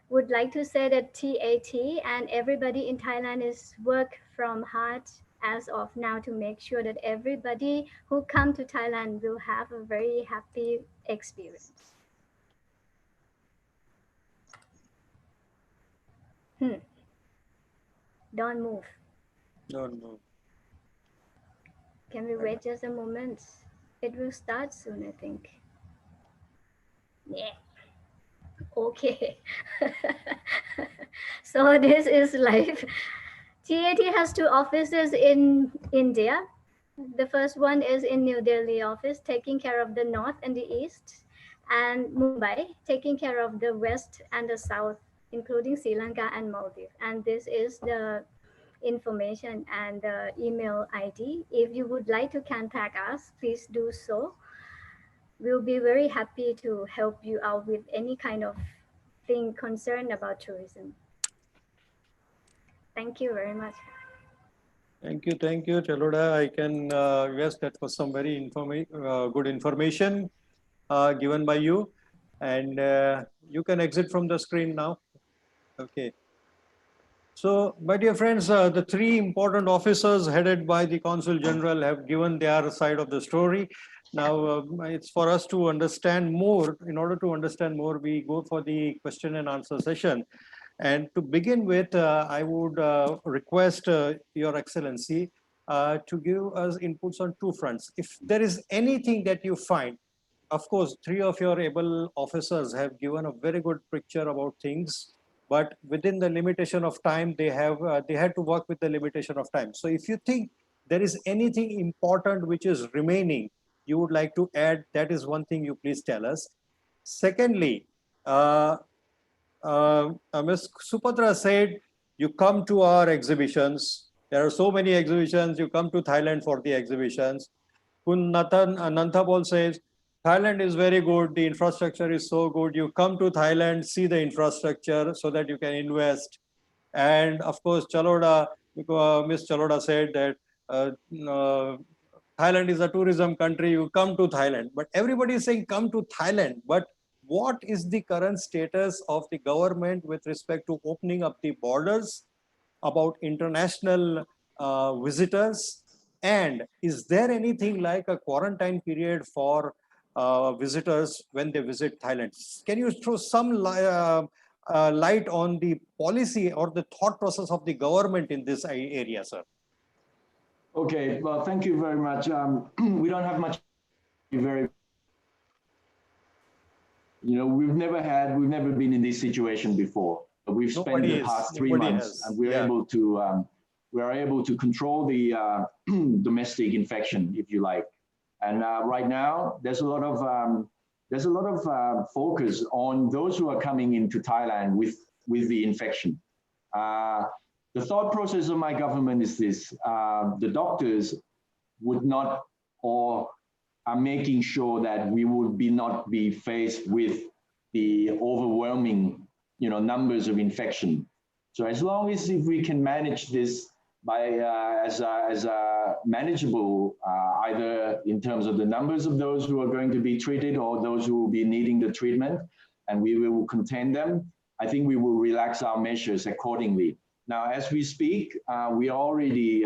[SPEAKER 7] would like to say that TAT and everybody in Thailand is work from hard as of now to make sure that everybody who come to Thailand will have a very happy experience. Don't move.
[SPEAKER 3] Don't move.
[SPEAKER 7] Can we wait just a moment? It will start soon, I think. Yeah. Okay. So this is live. TAT has 2 offices in India. The first one is in New Delhi office, taking care of the north and the east, and Mumbai, taking care of the west and the south, including Sri Lanka and Maldives. And this is the information and the email ID. If you would like to contact us, please do so. We'll be very happy to help you out with any kind of thing concerned about tourism. Thank you very much.
[SPEAKER 3] Thank you, Cholada. I can guess that was some very good information given by you, and you can exit from the screen now. Okay. So, my dear friends, the 3 important officers headed by the Consul-General have given their side of the story. Now, it's for us to understand more. In order to understand more, we go for the question and answer session. And to begin with, I would request Your Excellency to give us inputs on 2 fronts. If there is anything that you find, of course, 3 of your able officers have given a very good picture about things, but within the limitation of time, they had to work with the limitation of time. So if you think there is anything important which is remaining, you would like to add, that is one thing you please tell us. Secondly, Ms. Supatra said, you come to our exhibitions. There are so many exhibitions. You come to Thailand for the exhibitions. Nanthapol says, Thailand is very good. The infrastructure is so good. You come to Thailand, see the infrastructure so that you can invest. And of course, Cholada, Ms. Cholada said that Thailand is a tourism country. You come to Thailand. But everybody is saying come to Thailand. But what is the current status of the government with respect to opening up the borders, about international visitors, and is there anything like a quarantine period for visitors when they visit Thailand? Can you throw some light on the policy or the thought process of the government in this area, sir?
[SPEAKER 4] Okay, well, thank you very much. We don't have much. We've never been in this situation before. We've spent the past 3 months, and we're able to control the domestic infection, if you like. And right now, there's a lot of focus on those who are coming into Thailand with the infection. The thought process of my government is this: the doctors would not, or are making sure that we would not be faced with the overwhelming, numbers of infection. So as long as if we can manage this by as a manageable, either in terms of the numbers of those who are going to be treated or those who will be needing the treatment, and we will contain them, I think we will relax our measures accordingly. Now, as we speak, we already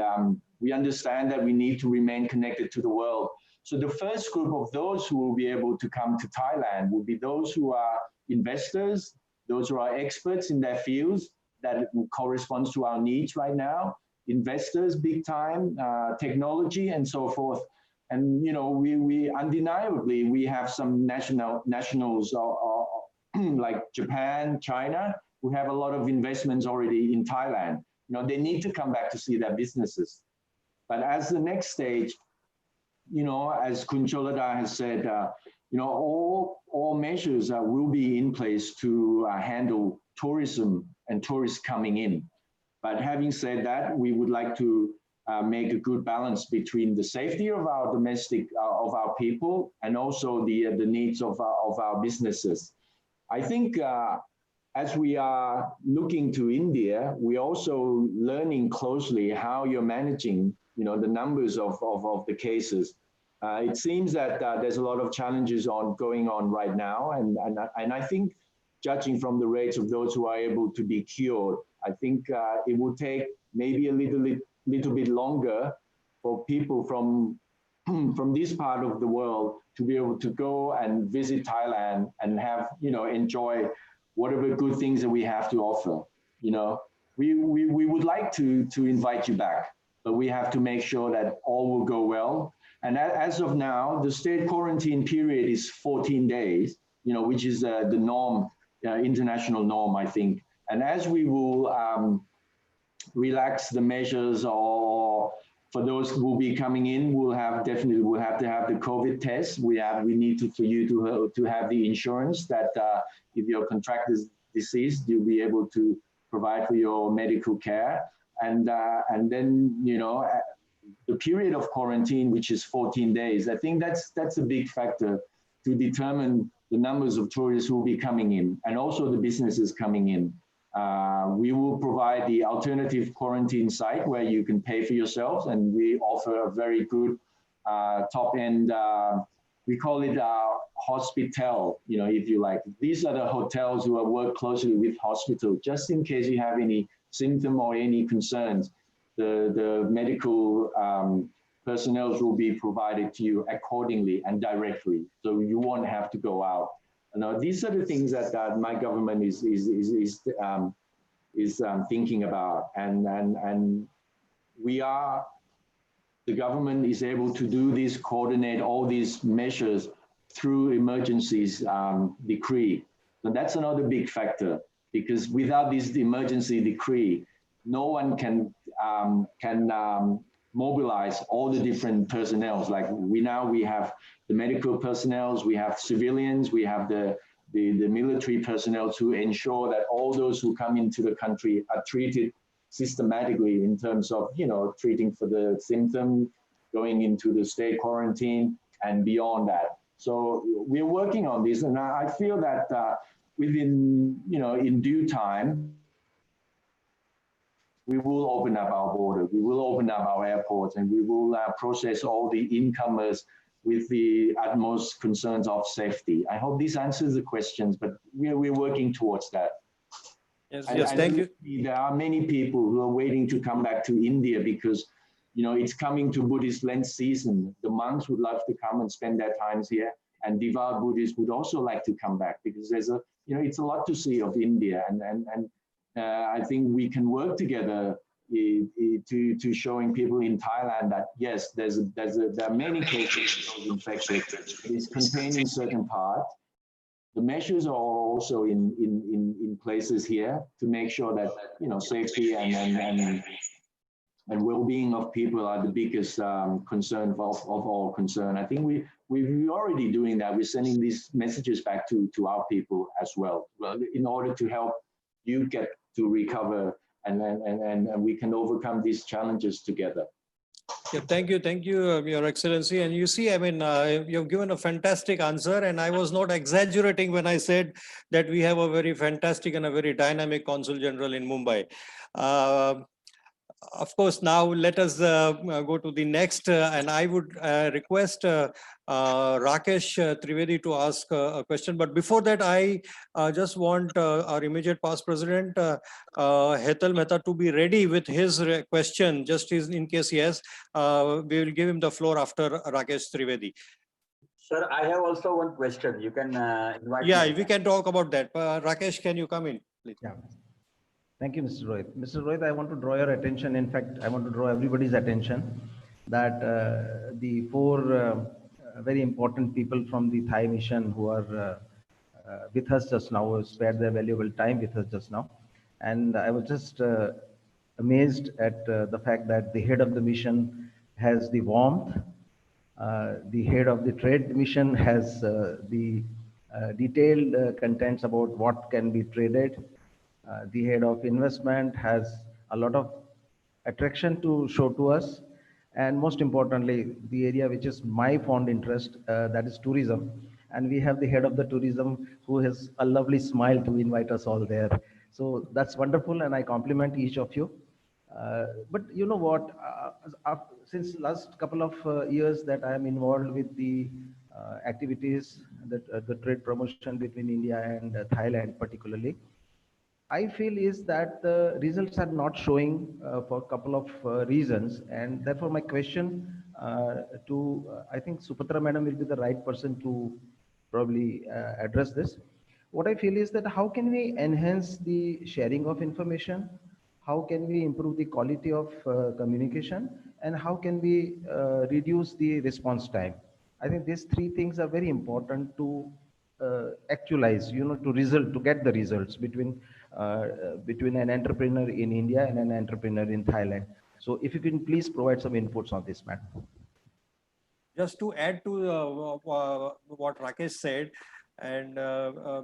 [SPEAKER 4] we understand that we need to remain connected to the world. So the first group of those who will be able to come to Thailand will be those who are investors, those who are experts in their fields that corresponds to our needs right now, investors, big time, technology, and so forth. And we undeniably we have some nationals like Japan, China, who have a lot of investments already in Thailand. They need to come back to see their businesses. But as the next stage, as Kun Cholada has said, all measures will be in place to handle tourism and tourists coming in. But having said that, we would like to make a good balance between the safety of our domestic, of our people, and also the needs of our businesses. I think as we are looking to India, we're also learning closely how you're managing the numbers of the cases. It seems that there's a lot of challenges going on right now, and I think, judging from the rates of those who are able to be cured, I think it will take maybe a little bit longer for people from this part of the world to be able to go and visit Thailand and have enjoy whatever good things that we have to offer. We would like to invite you back, but we have to make sure that all will go well. And as of now, the state quarantine period is 14 days, which is the norm, international norm, I think. And as we will relax the measures, or for those who will be coming in, we'll have to have the COVID test. We need for you to have the insurance that if your contract is deceased, you'll be able to provide for your medical care. And then, the period of quarantine, which is 14 days, I think that's a big factor to determine the numbers of tourists who will be coming in, and also the businesses coming in. We will provide the alternative quarantine site where you can pay for yourselves, and we offer a very good top-end, we call it hospital, if you like. These are the hotels who work closely with hospital, just in case you have any symptom or any concerns. The medical personnel will be provided to you accordingly and directly, so you won't have to go out. These are the things that my government is thinking about, and the government is able to do this, coordinate all these measures through emergencies decree. So that's another big factor, because without this emergency decree, no one can mobilize all the different personnel. Like we have the medical personnel, we have civilians, we have the military personnel to ensure that all those who come into the country are treated systematically in terms of, treating for the symptom, going into the state quarantine and beyond that. So we're working on this, and I feel that within, in due time, we will open up our border, we will open up our airports, and we will process all the incomers, with the utmost concerns of safety. I hope this answers the questions, but we're working towards that.
[SPEAKER 3] Yes, yes, thank you.
[SPEAKER 4] There are many people who are waiting to come back to India because, you know, it's coming to Buddhist Lent season. The monks would love to come and spend their times here, and devout Buddhists would also like to come back because there's a, you know, it's a lot to see of India, and I think we can work together to showing people in Thailand that yes, there are many cases of infection. It's contained in certain parts. The measures are also in places here to make sure that, you know, safety and well-being of people are the biggest concern of all concern. I think we're already doing that. We're sending these messages back to our people as well, in order to help you get to recover and we can overcome these challenges together.
[SPEAKER 3] Yeah, thank you, Your Excellency. And you see, I mean, you've given a fantastic answer, and I was not exaggerating when I said that we have a very fantastic and a very dynamic Consul General in Mumbai. Of course, now let us go to the next, and I would request Rakesh Trivedi to ask a question. But before that, I just want our immediate past president, Hetal Mehta, to be ready with his question, just in case he has. We will give him the floor after Rakesh Trivedi.
[SPEAKER 1] Sir, I have also one question. You can invite
[SPEAKER 3] Yeah,
[SPEAKER 1] me.
[SPEAKER 3] we can talk about that. Rakesh, can you come in, please?
[SPEAKER 2] Yeah. Thank you, Mr. Rohit. Mr. Rohit, I want to draw your attention. In fact, I want to draw everybody's attention that the four very important people from the Thai mission who are with us just now, who spared their valuable time with us just now. And I was just amazed at the fact that the head of the mission has the warmth. The head of the trade mission has the detailed contents about what can be traded. The head of investment has a lot of attraction to show to us, and most importantly, the area which is my fond interest, that is tourism. And we have the head of the tourism who has a lovely smile to invite us all there. So that's wonderful, and I compliment each of you. But you know what, since last couple of years that I am involved with the activities, the trade promotion between India and Thailand particularly, I feel is that the results are not showing for a couple of reasons, and therefore my question I think Supatra Madam will be the right person to probably address this. What I feel is that how can we enhance the sharing of information? How can we improve the quality of communication? And how can we reduce the response time? I think these three things are very important to actualize, you know, to get the results between an entrepreneur in India and an entrepreneur in Thailand. So if you can please provide some inputs on this, madam.
[SPEAKER 3] Just to add to what Rakesh said, and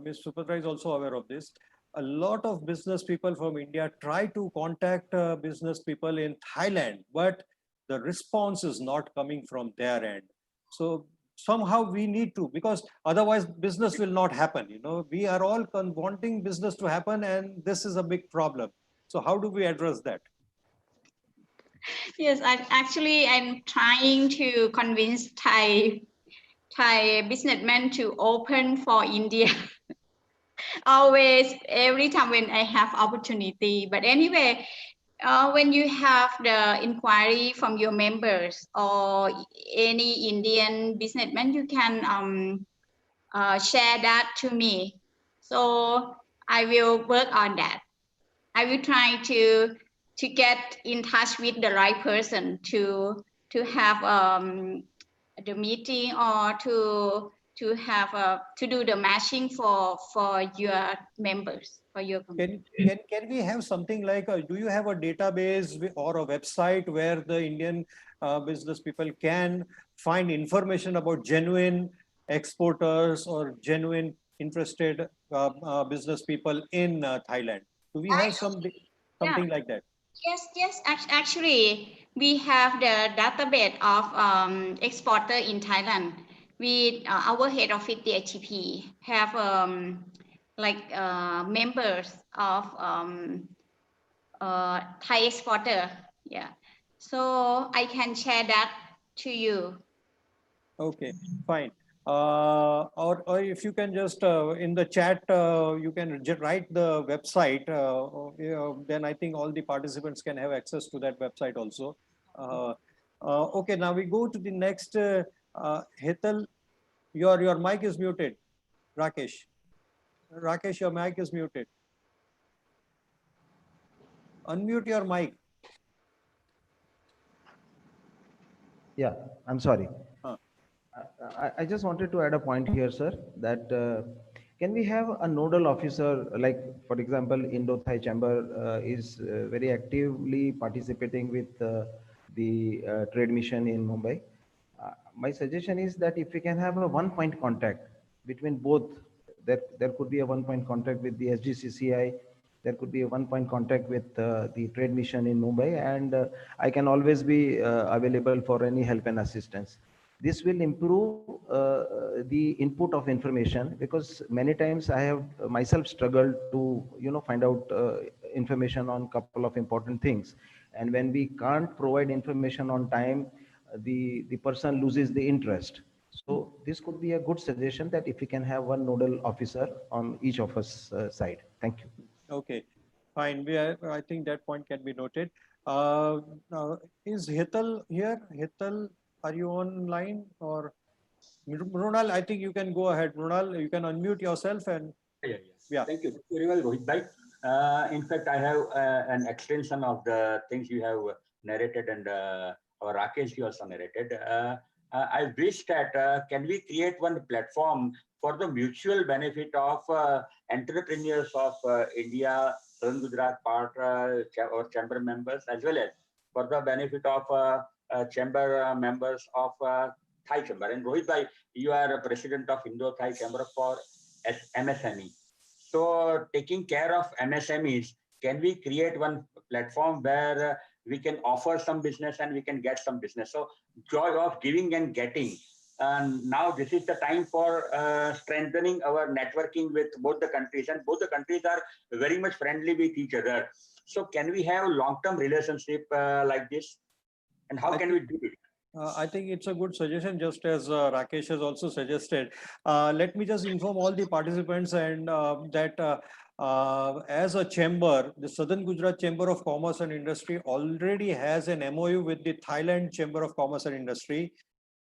[SPEAKER 3] Ms. Supatra is also aware of this, a lot of business people from India try to contact business people in Thailand, but the response is not coming from their end. So somehow we need to, because otherwise business will not happen. You know, we are all wanting business to happen, and this is a big problem. So how do we address that?
[SPEAKER 5] Yes, I'm trying to convince Thai businessmen to open for India. Always, every time when I have opportunity. But anyway, when you have the inquiry from your members or any Indian businessman, you can share that to me. So I will work on that. I will try to get in touch with the right person to have the meeting or to do the matching for your members, for your company.
[SPEAKER 3] Can we have something like do you have a database or a website where the Indian business people can find information about genuine exporters or genuine interested business people in Thailand? Do we have something like that?
[SPEAKER 5] Yes. Actually, we have the database of exporter in Thailand. We our head office, the HTP, have members of Thai exporter. Yeah, so I can share that to you.
[SPEAKER 3] Okay, fine. Or if you can just in the chat, you can write the website. Then I think all the participants can have access to that website also. Okay, now we go to the next. Hetal, your mic is muted. Rakesh, Rakesh, your mic is muted. Unmute your mic.
[SPEAKER 2] Yeah, I'm sorry.
[SPEAKER 3] Huh.
[SPEAKER 2] I just wanted to add a point here, sir, that can we have a nodal officer, like, for example, Indo-Thai Chamber is very actively participating with the trade mission in Mumbai. My suggestion is that if we can have a one-point contact between both, there could be a one-point contact with the SGCCI, there could be a one-point contact with the trade mission in Mumbai, and I can always be available for any help and assistance. This will improve the input of information, because many times I have myself struggled to find out information on a couple of important things, and when we can't provide information on time, the person loses the interest. So this could be a good suggestion, that if we can have one nodal officer on each of us side. Thank you.
[SPEAKER 3] Okay, fine. I think that point can be noted. Is Hetal here? Hetal, are you online? Or Mrunal, I think you can go ahead. Mrunal, you can unmute yourself and
[SPEAKER 1] yeah. Thank you very well, Rohit bhai. In fact, I have an extension of the things you have narrated, and our Rakesh ji also narrated. I wish that can we create one platform for the mutual benefit of entrepreneurs of India, Southern Gujarat part, or chamber members, as well as for the benefit of chamber members of Thai Chamber. And Rohit bhai, you are a president of Indo-Thai Chamber for MSME. So taking care of MSMEs, can we create one platform where we can offer some business and we can get some business? So joy of giving and getting. And now this is the time for strengthening our networking with both the countries, and both the countries are very much friendly with each other. So can we have long-term relationship like this? And how can we do it?
[SPEAKER 3] I think it's a good suggestion, just as Rakesh has also suggested. Let me just inform all the participants and that as a chamber, the Southern Gujarat Chamber of Commerce and Industry already has an MOU with the Thailand Chamber of Commerce and Industry.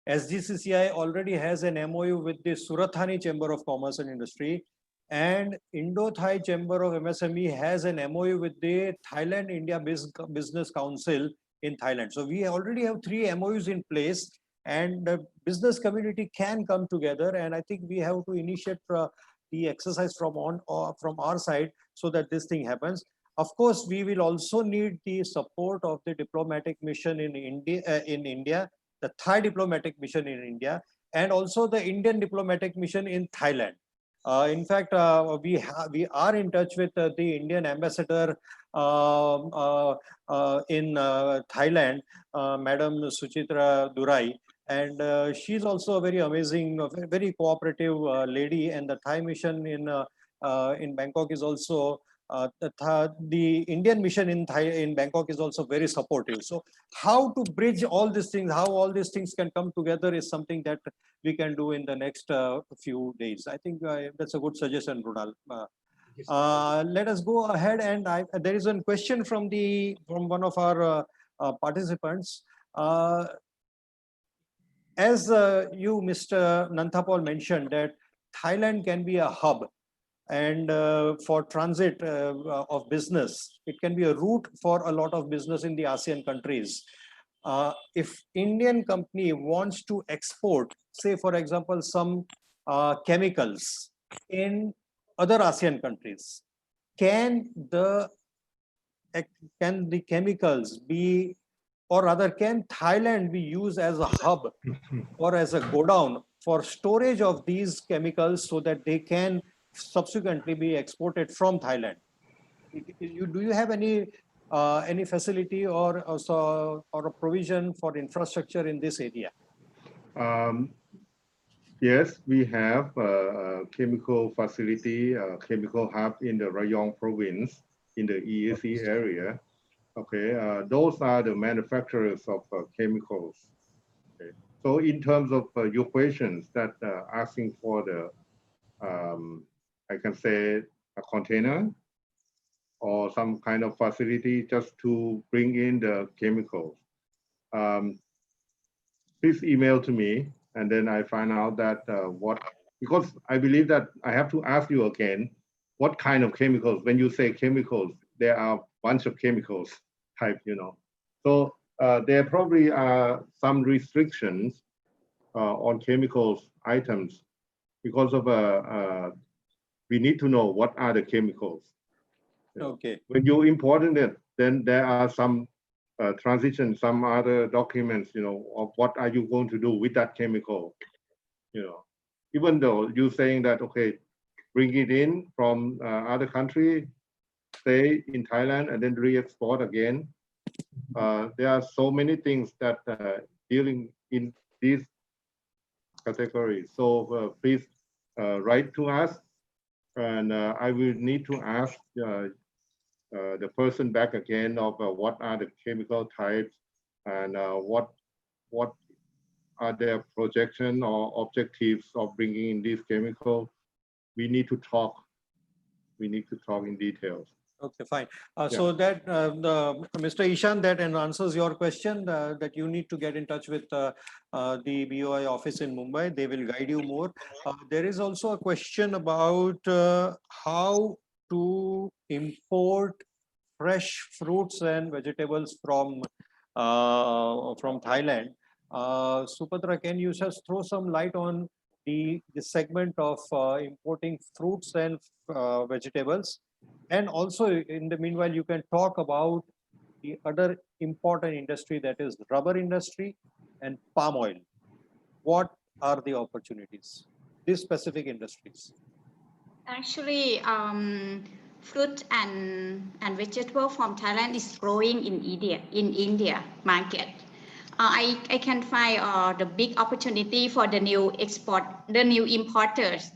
[SPEAKER 3] SGCCI already has an MOU with the Surathani Chamber of Commerce and Industry. And Indo-Thai Chamber of MSME has an MOU with the Thailand India Business Council in Thailand. So we already have 3 MOUs in place, and the business community can come together. And I think we have to initiate the exercise from our side so that this thing happens. Of course, we will also need the support of the diplomatic mission in India, the Thai diplomatic mission in India, and also the Indian diplomatic mission in Thailand. In fact, we are in touch with the Indian ambassador in Thailand, Madam Suchitra Durai, and she's also a very amazing, very cooperative lady. And the Thai mission in Bangkok is also the Indian mission in Bangkok is also very supportive. So how to bridge all these things, how all these things can come together, is something that we can do in the next few days. I think that's a good suggestion, Runal. Let us go ahead, and there is a question from one of our participants. As you, Mr. Nanthapol, mentioned that Thailand can be a hub, and for transit of business, it can be a route for a lot of business in the ASEAN countries. If Indian company wants to export, say for example, some chemicals in other ASEAN countries, can the chemicals be, or rather can Thailand be used as a hub or as a godown for storage of these chemicals so that they can subsequently be exported from Thailand? Do you have any facility or a provision for infrastructure in this area?
[SPEAKER 6] Yes, we have a chemical facility, a chemical hub in the Rayong province in the EAC area. Okay, those are the manufacturers of chemicals. Okay. So in terms of your questions that asking for the, I can say a container or some kind of facility just to bring in the chemicals. Please email to me, and then I find out that because I believe that I have to ask you again, what kind of chemicals? When you say chemicals, there are a bunch of chemicals type, So there probably are some restrictions on chemicals items because of we need to know what are the chemicals.
[SPEAKER 3] Okay.
[SPEAKER 6] When you importing it, then there are some transition, some other documents, of what are you going to do with that chemical, Even though you're saying that, okay, bring it in from other country, stay in Thailand, and then re-export again. There are so many things that dealing in these categories. So please write to us, and I will need to ask the person back again of what are the chemical types and what are their projection or objectives of bringing in these chemicals. We need to talk. We need to talk in details.
[SPEAKER 3] Okay, fine. So that Mr. Ishan, that answers your question that you need to get in touch with the BOI office in Mumbai. They will guide you more. There is also a question about how to import fresh fruits and vegetables from Thailand. Supatra, can you just throw some light on the segment of importing fruits and vegetables? And also, in the meanwhile, you can talk about the other important industry, that is rubber industry and palm oil. What are the opportunities, these specific industries?
[SPEAKER 5] Actually, fruit and vegetable from Thailand is growing in India market. I can find the big opportunity for the new importers.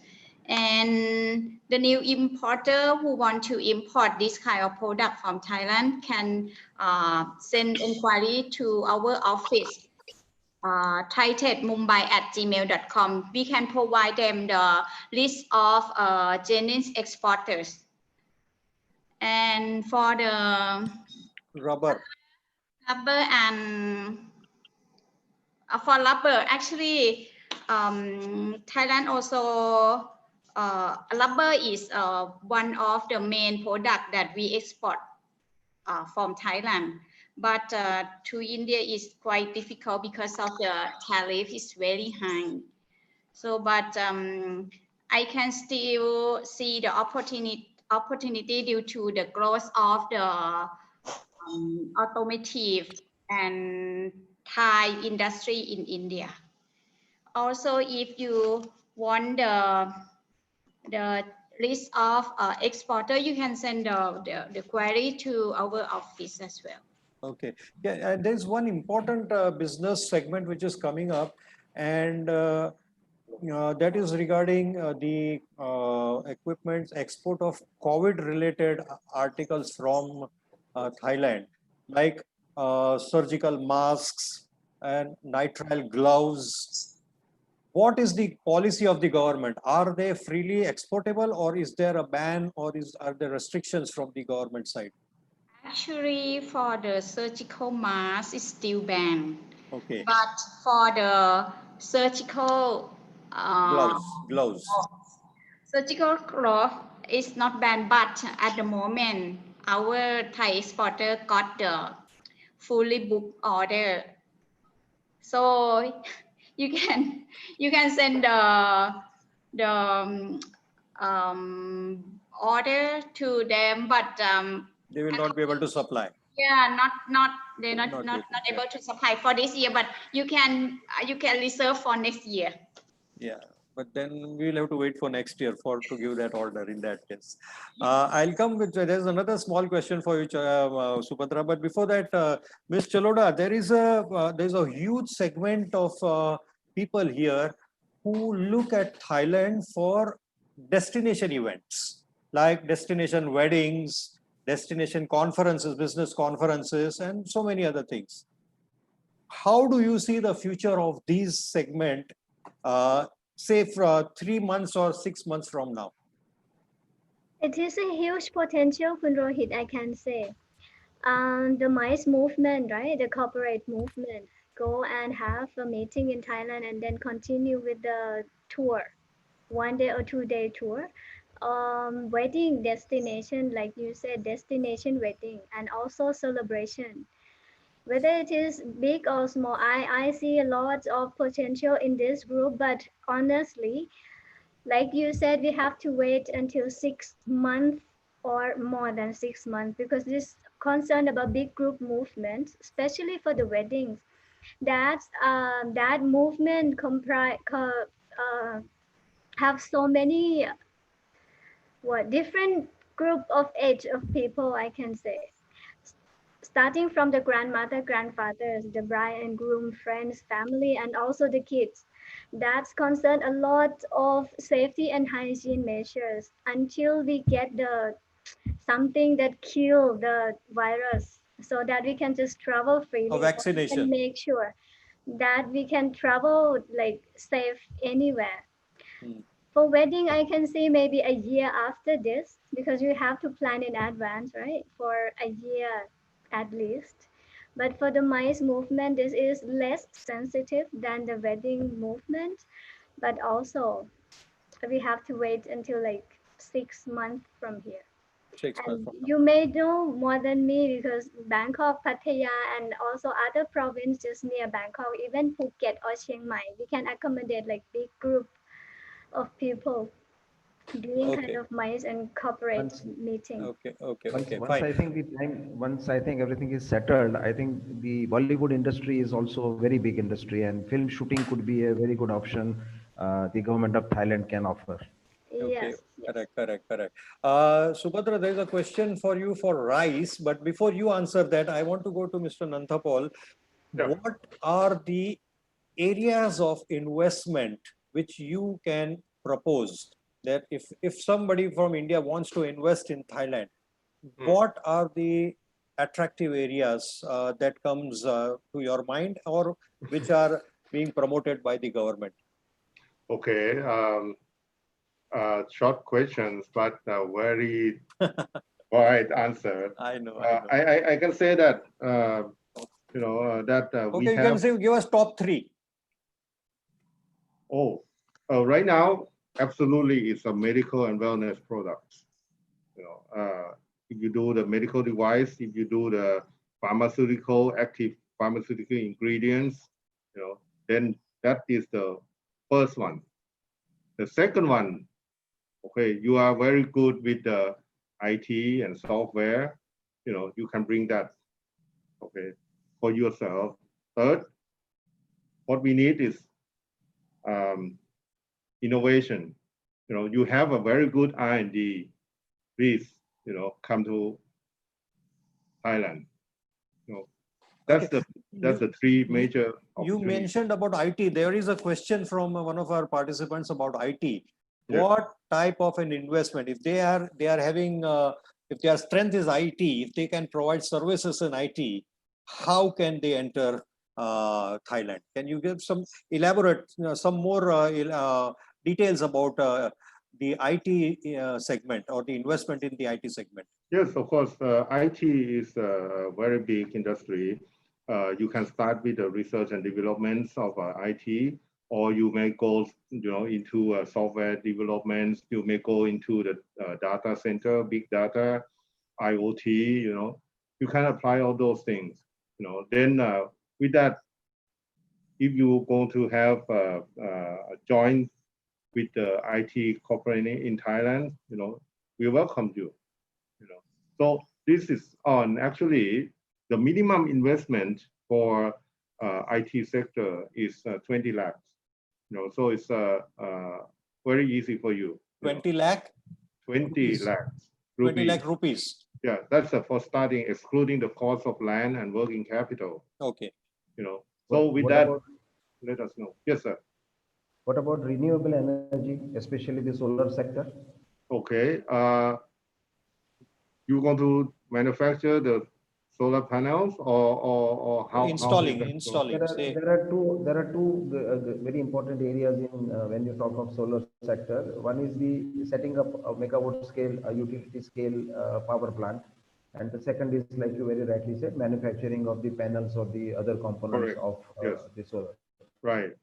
[SPEAKER 5] And the new importer who want to import this kind of product from Thailand can send inquiry to our office, thaited.mumbai@gmail.com. We can provide them the list of genuine exporters. And for the
[SPEAKER 3] rubber
[SPEAKER 5] and for rubber, actually, Thailand also rubber is one of the main product that we export from Thailand, but to India is quite difficult because of the tariff is very high. So, but I can still see the opportunity due to the growth of the automotive and Thai industry in India. Also, if you want the list of exporter, you can send the query to our office as well.
[SPEAKER 3] Okay. Yeah, there's one important business segment which is coming up, and that is regarding the equipment export of COVID-related articles from Thailand, like surgical masks and nitrile gloves. What is the policy of the government? Are they freely exportable, or is there a ban, or are there restrictions from the government side?
[SPEAKER 5] Actually, for the surgical mask, it's still banned.
[SPEAKER 3] Okay.
[SPEAKER 5] But for the surgical
[SPEAKER 3] gloves.
[SPEAKER 5] Surgical glove is not banned, but at the moment, our Thai exporter got the fully booked order. So you can send the order to them, but
[SPEAKER 3] they will not be able to supply.
[SPEAKER 5] Yeah, they're not able to supply for this year, but you can reserve for next year.
[SPEAKER 3] Yeah, but then we'll have to wait for next year to give that order in that case. I'll come with, there's another small question for you, Supatra, but before that, Ms. Choloda, there's a huge segment of people here who look at Thailand for destination events, like destination weddings, destination conferences, business conferences, and so many other things. how do you see the future of these segment, say for 3 months or 6 months from now?
[SPEAKER 7] It is a huge potential, Kun Rohit, I can say. The MICE movement, right? The corporate movement, go and have a meeting in Thailand and then continue with the tour, 1 day or 2 day tour. Wedding destination, like you said, destination wedding, and also celebration. Whether it is big or small, I see a lot of potential in this group, but honestly, like you said, we have to wait until 6 months or more than 6 months, because this concern about big group movements, especially for the weddings, that movement have so many different group of age of people, I can say, starting from the grandmother, grandfathers, the bride and groom, friends, family, and also the kids. That's concerned a lot of safety and hygiene measures until we get the something that kill the virus, so that we can just travel freely.
[SPEAKER 3] A vaccination.
[SPEAKER 7] And make sure that we can travel like safe anywhere. For wedding, I can say maybe a year after this, because you have to plan in advance, right? For a year at least. But for the MICE movement, this is less sensitive than the wedding movement. But also, we have to wait until like 6 months from here.
[SPEAKER 3] 6 months
[SPEAKER 7] And
[SPEAKER 3] from now.
[SPEAKER 7] you may know more than me, because Bangkok, Pattaya, and also other provinces near Bangkok, even Phuket or Chiang Mai, we can accommodate like big group of people doing kind of MICE and corporate meeting.
[SPEAKER 3] Okay,
[SPEAKER 2] Once
[SPEAKER 3] fine.
[SPEAKER 2] I think once I think everything is settled, I think the Bollywood industry is also a very big industry, and film shooting could be a very good option the government of Thailand can offer.
[SPEAKER 7] Yes.
[SPEAKER 3] Correct. Supatra, there is a question for you for rice, but before you answer that, I want to go to Mr. Nanthapol.
[SPEAKER 6] Yeah.
[SPEAKER 3] What are the areas of investment which you can propose, that if somebody from India wants to invest in Thailand, what are the attractive areas that comes to your mind, or which are being promoted by the government?
[SPEAKER 6] Okay. Short questions, but very wide answer.
[SPEAKER 3] I know.
[SPEAKER 6] I can say that we
[SPEAKER 3] You
[SPEAKER 6] have.
[SPEAKER 3] can give us top 3.
[SPEAKER 6] Right now, absolutely, it's a medical and wellness products. If you do the medical device, if you do the active pharmaceutical ingredients, then that is the first one. The second one, okay, you are very good with the IT and software, you can bring that, okay, for yourself. Third, what we need is innovation. You have a very good R&D. Please, come to Thailand. That's the 3 major.
[SPEAKER 3] You mentioned about IT. There is a question from one of our participants about IT.
[SPEAKER 6] Yeah.
[SPEAKER 3] What type of an investment, if they are having, if their strength is IT, if they can provide services in IT, how can they enter Thailand? Can you give some elaborate, some more details about the IT segment or the investment in the IT segment?
[SPEAKER 6] Yes, of course. IT is a very big industry. You can start with the research and developments of IT, or you may go, into software developments. You may go into the data center, big data, IoT. You can apply all those things. Then with that, if you're going to have a join with the IT corporate in Thailand, we welcome you. So this is on actually the minimum investment for IT sector is 20 lakhs. So it's very easy for you.
[SPEAKER 3] 20 lakh?
[SPEAKER 6] 20 lakhs.
[SPEAKER 3] 20 lakh rupees.
[SPEAKER 6] Yeah, that's for starting, excluding the cost of land and working capital.
[SPEAKER 3] Okay.
[SPEAKER 6] So with that, let us know. Yes, sir.
[SPEAKER 2] What about renewable energy, especially the solar sector?
[SPEAKER 6] Okay. You're going to manufacture the solar panels or how
[SPEAKER 3] installing.
[SPEAKER 2] There are two very important areas in when you talk of solar sector. One is the setting up a megawatt scale, a utility scale power plant, and the second is, like you very rightly said, manufacturing of the panels or the other components of the solar.
[SPEAKER 6] Right.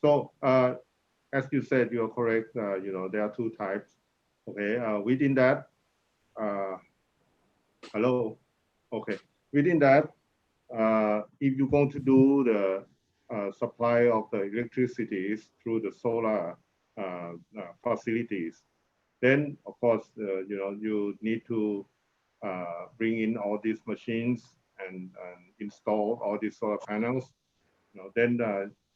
[SPEAKER 6] So as you said, you're correct. There are two types. Okay. Within that, hello. Okay. Within that, if you're going to do the supply of the electricity through the solar facilities, then of course, you need to bring in all these machines and install all these solar panels. Then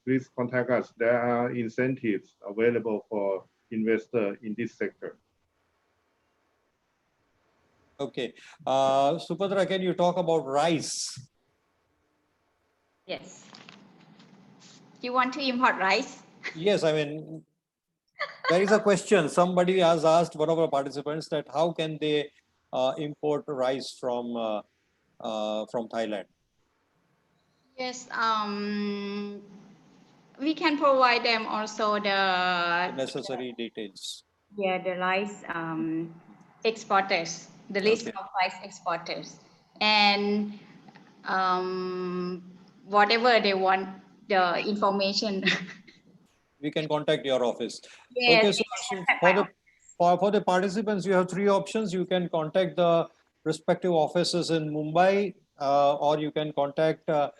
[SPEAKER 6] please contact us. There are incentives available for investors in this sector.
[SPEAKER 3] Okay. Supatra, can you talk about rice?
[SPEAKER 5] Yes. You want to import rice?
[SPEAKER 3] Yes, I mean, there is a question. Somebody has asked one of our participants that how can they import rice from Thailand?
[SPEAKER 5] Yes. We can provide them also the
[SPEAKER 3] necessary details.
[SPEAKER 5] Yeah, the rice exporters, the list of rice exporters, and whatever they want, the information.
[SPEAKER 3] We can contact your office.
[SPEAKER 5] Yes,
[SPEAKER 3] okay, so for the participants, you have three options. You can contact the respective offices in Mumbai, or you can contact the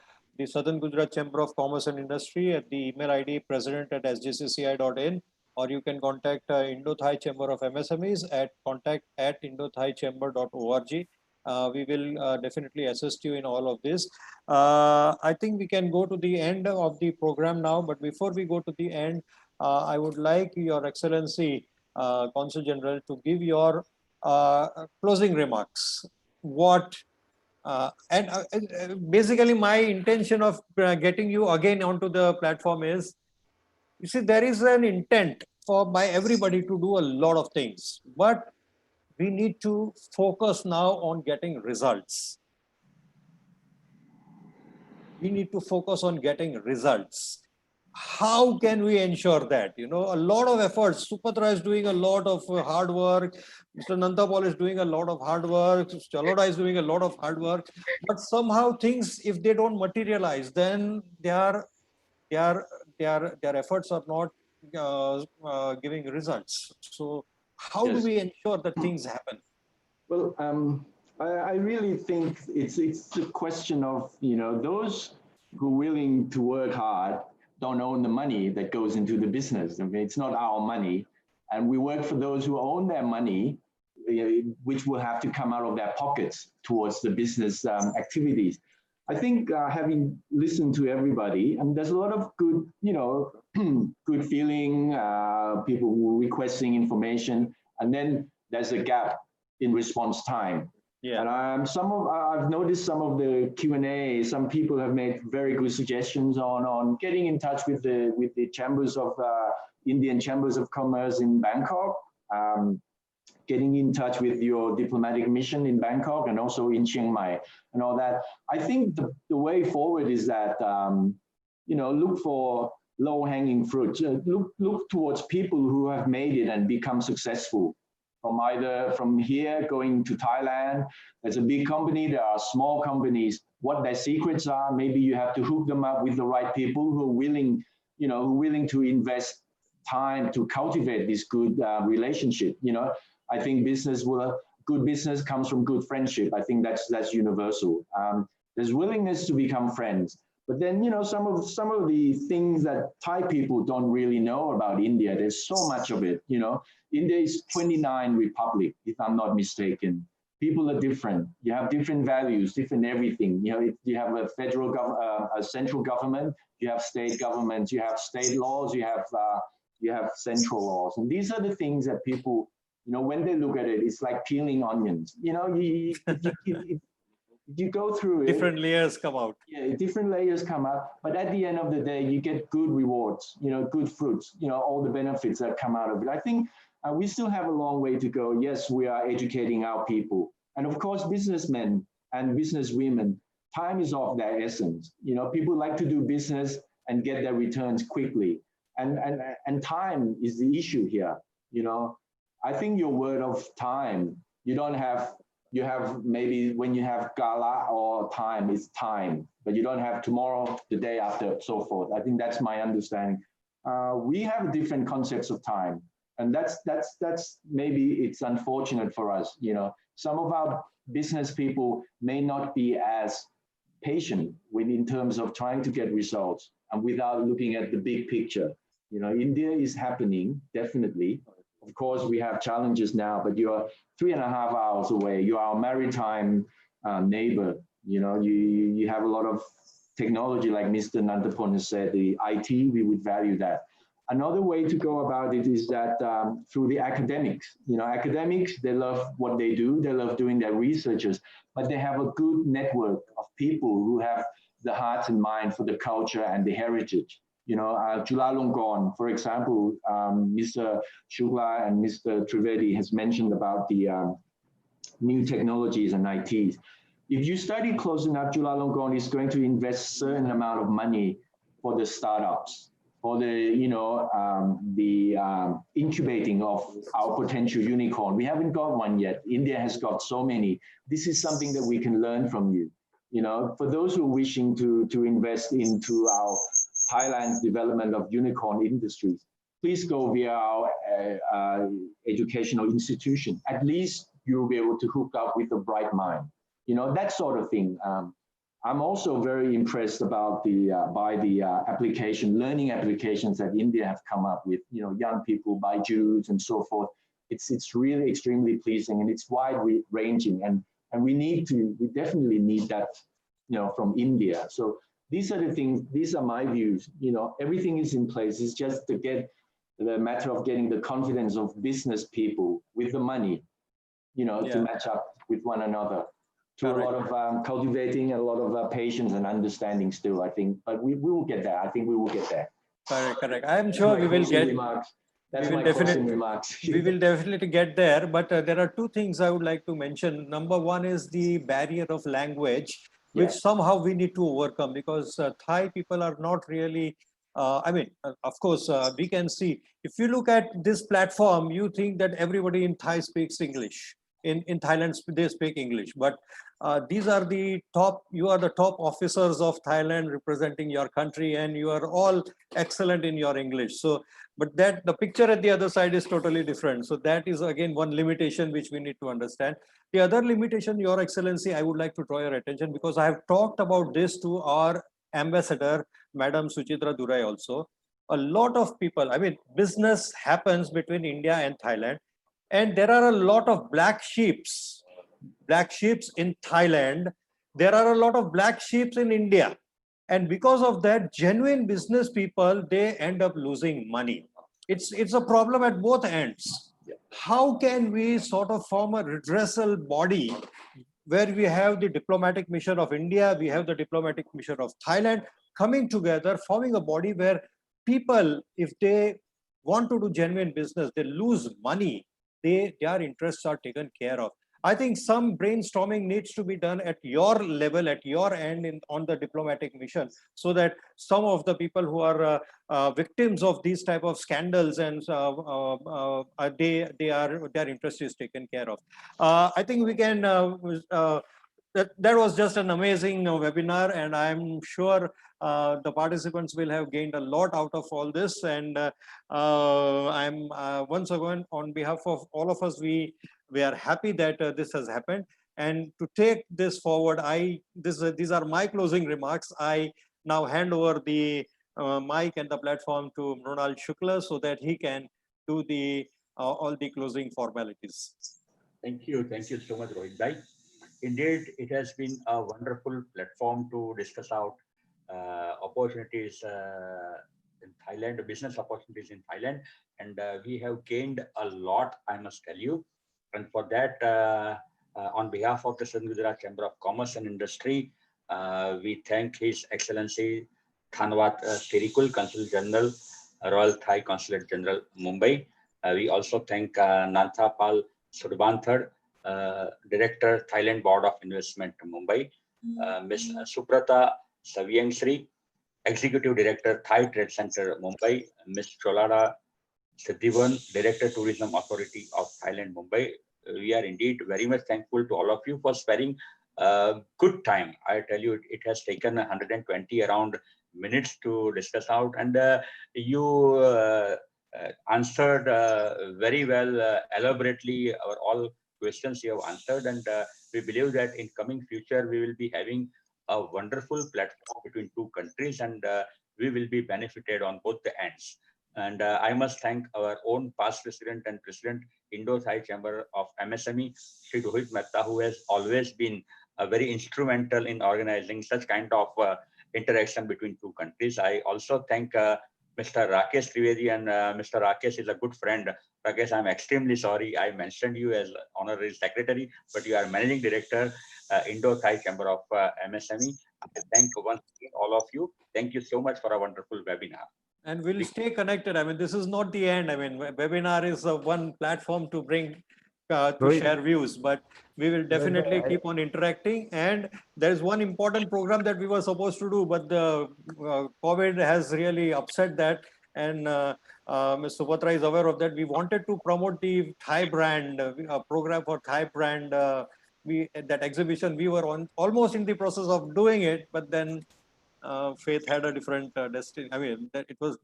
[SPEAKER 3] Southern Gujarat Chamber of Commerce and Industry at the email ID president@sgcci.in, or you can contact Indo-Thai Chamber of MSMEs at contact@indothaichamber.org. We will definitely assist you in all of this. I think we can go to the end of the program now, but before we go to the end, I would like Your Excellency, Consul General, to give your closing remarks. Basically my intention of getting you again onto the platform is, you see, there is an intent by everybody to do a lot of things, but we need to focus now on getting results. We need to focus on getting results. How can we ensure that? A lot of efforts. Supatra is doing a lot of hard work. Mr. Nanthapol is doing a lot of hard work. Cholada is doing a lot of hard work. But somehow things, if they don't materialize, then their efforts are not giving results. So how do we ensure that things happen?
[SPEAKER 4] Well, I really think it's a question of, those who are willing to work hard don't own the money that goes into the business. I mean, it's not our money. And we work for those who own their money, which will have to come out of their pockets towards the business activities. I think having listened to everybody, and there's a lot of good, good feeling, people who are requesting information, and then there's a gap in response time. Yeah. And I've noticed some of the Q&A, some people have made very good suggestions on getting in touch with the chambers of Indian Chambers of Commerce in Bangkok, getting in touch with your diplomatic mission in Bangkok and also in Chiang Mai and all that. I think the way forward is that, look for low-hanging fruit. Look towards people who have made it and become successful. From here going to Thailand, there's a big company, there are small companies. What their secrets are, maybe you have to hook them up with the right people who are willing, to invest time to cultivate this good relationship. I think good business comes from good friendship. I think that's universal. There's willingness to become friends. But then, some of the things that Thai people don't really know about India, there's so much of it, India is 29 republic, if I'm not mistaken. People are different. You have different values, different everything. You have a federal a central government, you have state governments, you have state laws, you have central laws. And these are the things that people, when they look at it, it's like peeling onions. You go through it.
[SPEAKER 3] Different layers come out.
[SPEAKER 4] Yeah, different layers come out. But at the end of the day, you get good rewards, good fruits, all the benefits that come out of it. I think we still have a long way to go. Yes, we are educating our people. And of course, businessmen, and business women, time is of their essence. You know, people like to do business and get their returns quickly. And time is the issue here. You know, I think your word of time, you have maybe when you have gala or time, it's time, but you don't have tomorrow, the day after, so forth. I think that's my understanding. We have different concepts of time, and that's maybe it's unfortunate for us. You know, some of our business people may not be as patient in terms of trying to get results and without looking at the big picture. You know, India is happening, definitely. Of course, we have challenges now, but you are 3.5 hours away. You are a maritime neighbor. You know, you have a lot of technology, like Mr. Nanthapol has said, the IT, we would value that. Another way to go about it is that through the academics. You know, academics, they love what they do. They love doing their researches, but they have a good network of people who have the heart and mind for the culture and the heritage. You know, Chulalongkorn, for example, Mr. Shukla and Mr. Trivedi has mentioned about the new technologies and ITs. If you study close enough, Chulalongkorn is going to invest a certain amount of money for the startups, for the, you know, incubating of our potential unicorn. We haven't got one yet. India has got so many. This is something that we can learn from you. You know, for those who are wishing to invest into our Thailand's development of unicorn industries, please go via our educational institution. At least you'll be able to hook up with a bright mind. You know, that sort of thing. I'm also very impressed about by the learning applications that India have come up with. You know, young people, Byju's and so forth. It's really extremely pleasing, and it's wide ranging, and we definitely need that, you know, from India. So these are the things, these are my views. You know, everything is in place. It's just to get the matter of getting the confidence of business people with the money, you know, to match up with one another. To a lot of cultivating, a lot of patience and understanding still, I think, but we will get there. I think we will get there.
[SPEAKER 3] Correct. I am sure we will get.
[SPEAKER 4] That's my closing remarks.
[SPEAKER 3] We will definitely get there, but there are two things I would like to mention. Number one is the barrier of language, which somehow we need to overcome, because Thai people are not really, I mean, of course, we can see, if you look at this platform, you think that everybody in Thai speaks English. In Thailand, they speak English, but these are the top, you are the top officers of Thailand representing your country, and you are all excellent in your English. So, but that the picture at the other side is totally different. So that is again one limitation which we need to understand. The other limitation, Your Excellency, I would like to draw your attention, because I have talked about this to our ambassador, Madam Suchitra Durai also. A lot of people, I mean, business happens between India and Thailand, and there are a lot of black sheeps in Thailand. There are a lot of black sheeps in India. And because of that, genuine business people, they end up losing money. It's a problem at both ends. How can we sort of form a redressal body where we have the diplomatic mission of India, we have the diplomatic mission of Thailand coming together, forming a body where people, if they want to do genuine business, they lose money, their interests are taken care of. I think some brainstorming needs to be done at your level, at your end on the diplomatic mission, so that some of the people who are victims of these type of scandals and their interest is taken care of. I think we can, that was just an amazing webinar, and I'm sure the participants will have gained a lot out of all this. And I'm once again, on behalf of all of us, we are happy that this has happened. And to take this forward, these are my closing remarks. I now hand over the mic and the platform to Mrunal Shukla so that he can do the all the closing formalities.
[SPEAKER 1] Thank you so much, Rohit Bhai. Indeed, it has been a wonderful platform to discuss out opportunities in Thailand, business opportunities in Thailand, and we have gained a lot, I must tell you. And for that, on behalf of the Southern Gujarat Chamber of Commerce and Industry, we thank His Excellency Thanawat Sirikul, Consul-General, Royal Thai Consulate-General, Mumbai. We also thank Nanthapol Sudbanthad, Director, Thailand Board of Investment, Mumbai, Ms. Supatra Sawaengsri, Executive Director, Thai Trade Center, Mumbai, Ms. Cholada Siddhivarn, Director, Tourism Authority of Thailand, Mumbai. We are indeed very much thankful to all of you for sparing good time. I tell you, it has taken 120 around minutes to discuss out, and you answered very well, elaborately, our all questions you have answered, and we believe that in coming future we will be having a wonderful platform between two countries, and we will be benefited on both the ends. And I must thank our own past president and president, Indo-Thai Chamber of MSME, Shri Rohit Mehta, who has always been very instrumental in organizing such kind of interaction between two countries. I also thank Mr. Rakesh Trivedi, and Mr. Rakesh is a good friend. Rakesh, I'm extremely sorry I mentioned you as honorary secretary, but you are managing director, Indo-Thai Chamber of MSME. I thank once again all of you. Thank you so much for a wonderful webinar.
[SPEAKER 3] And we'll stay connected. I mean, this is not the end. I mean, webinar is one platform to bring, to share views, but we will definitely keep on interacting. And there is one important program that we were supposed to do, but the COVID has really upset that. And Ms. Supatra is aware of that. We wanted to promote the Thai brand, a program for Thai brand. That exhibition, we were almost in the process of doing it, but then faith had a different destiny. I mean, that it was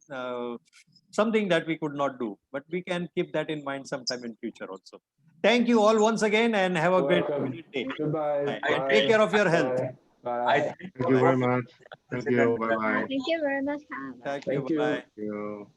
[SPEAKER 3] something that we could not do, but we can keep that in mind sometime in future also. Thank you all once again, and have a great day.
[SPEAKER 4] Goodbye.
[SPEAKER 3] And take care of your health.
[SPEAKER 4] Bye.
[SPEAKER 6] Thank you very much. Thank you. Bye-bye.
[SPEAKER 7] Thank you very much.
[SPEAKER 3] Thank
[SPEAKER 4] Thank
[SPEAKER 3] you.
[SPEAKER 4] you.
[SPEAKER 3] Bye.
[SPEAKER 6] Thank you.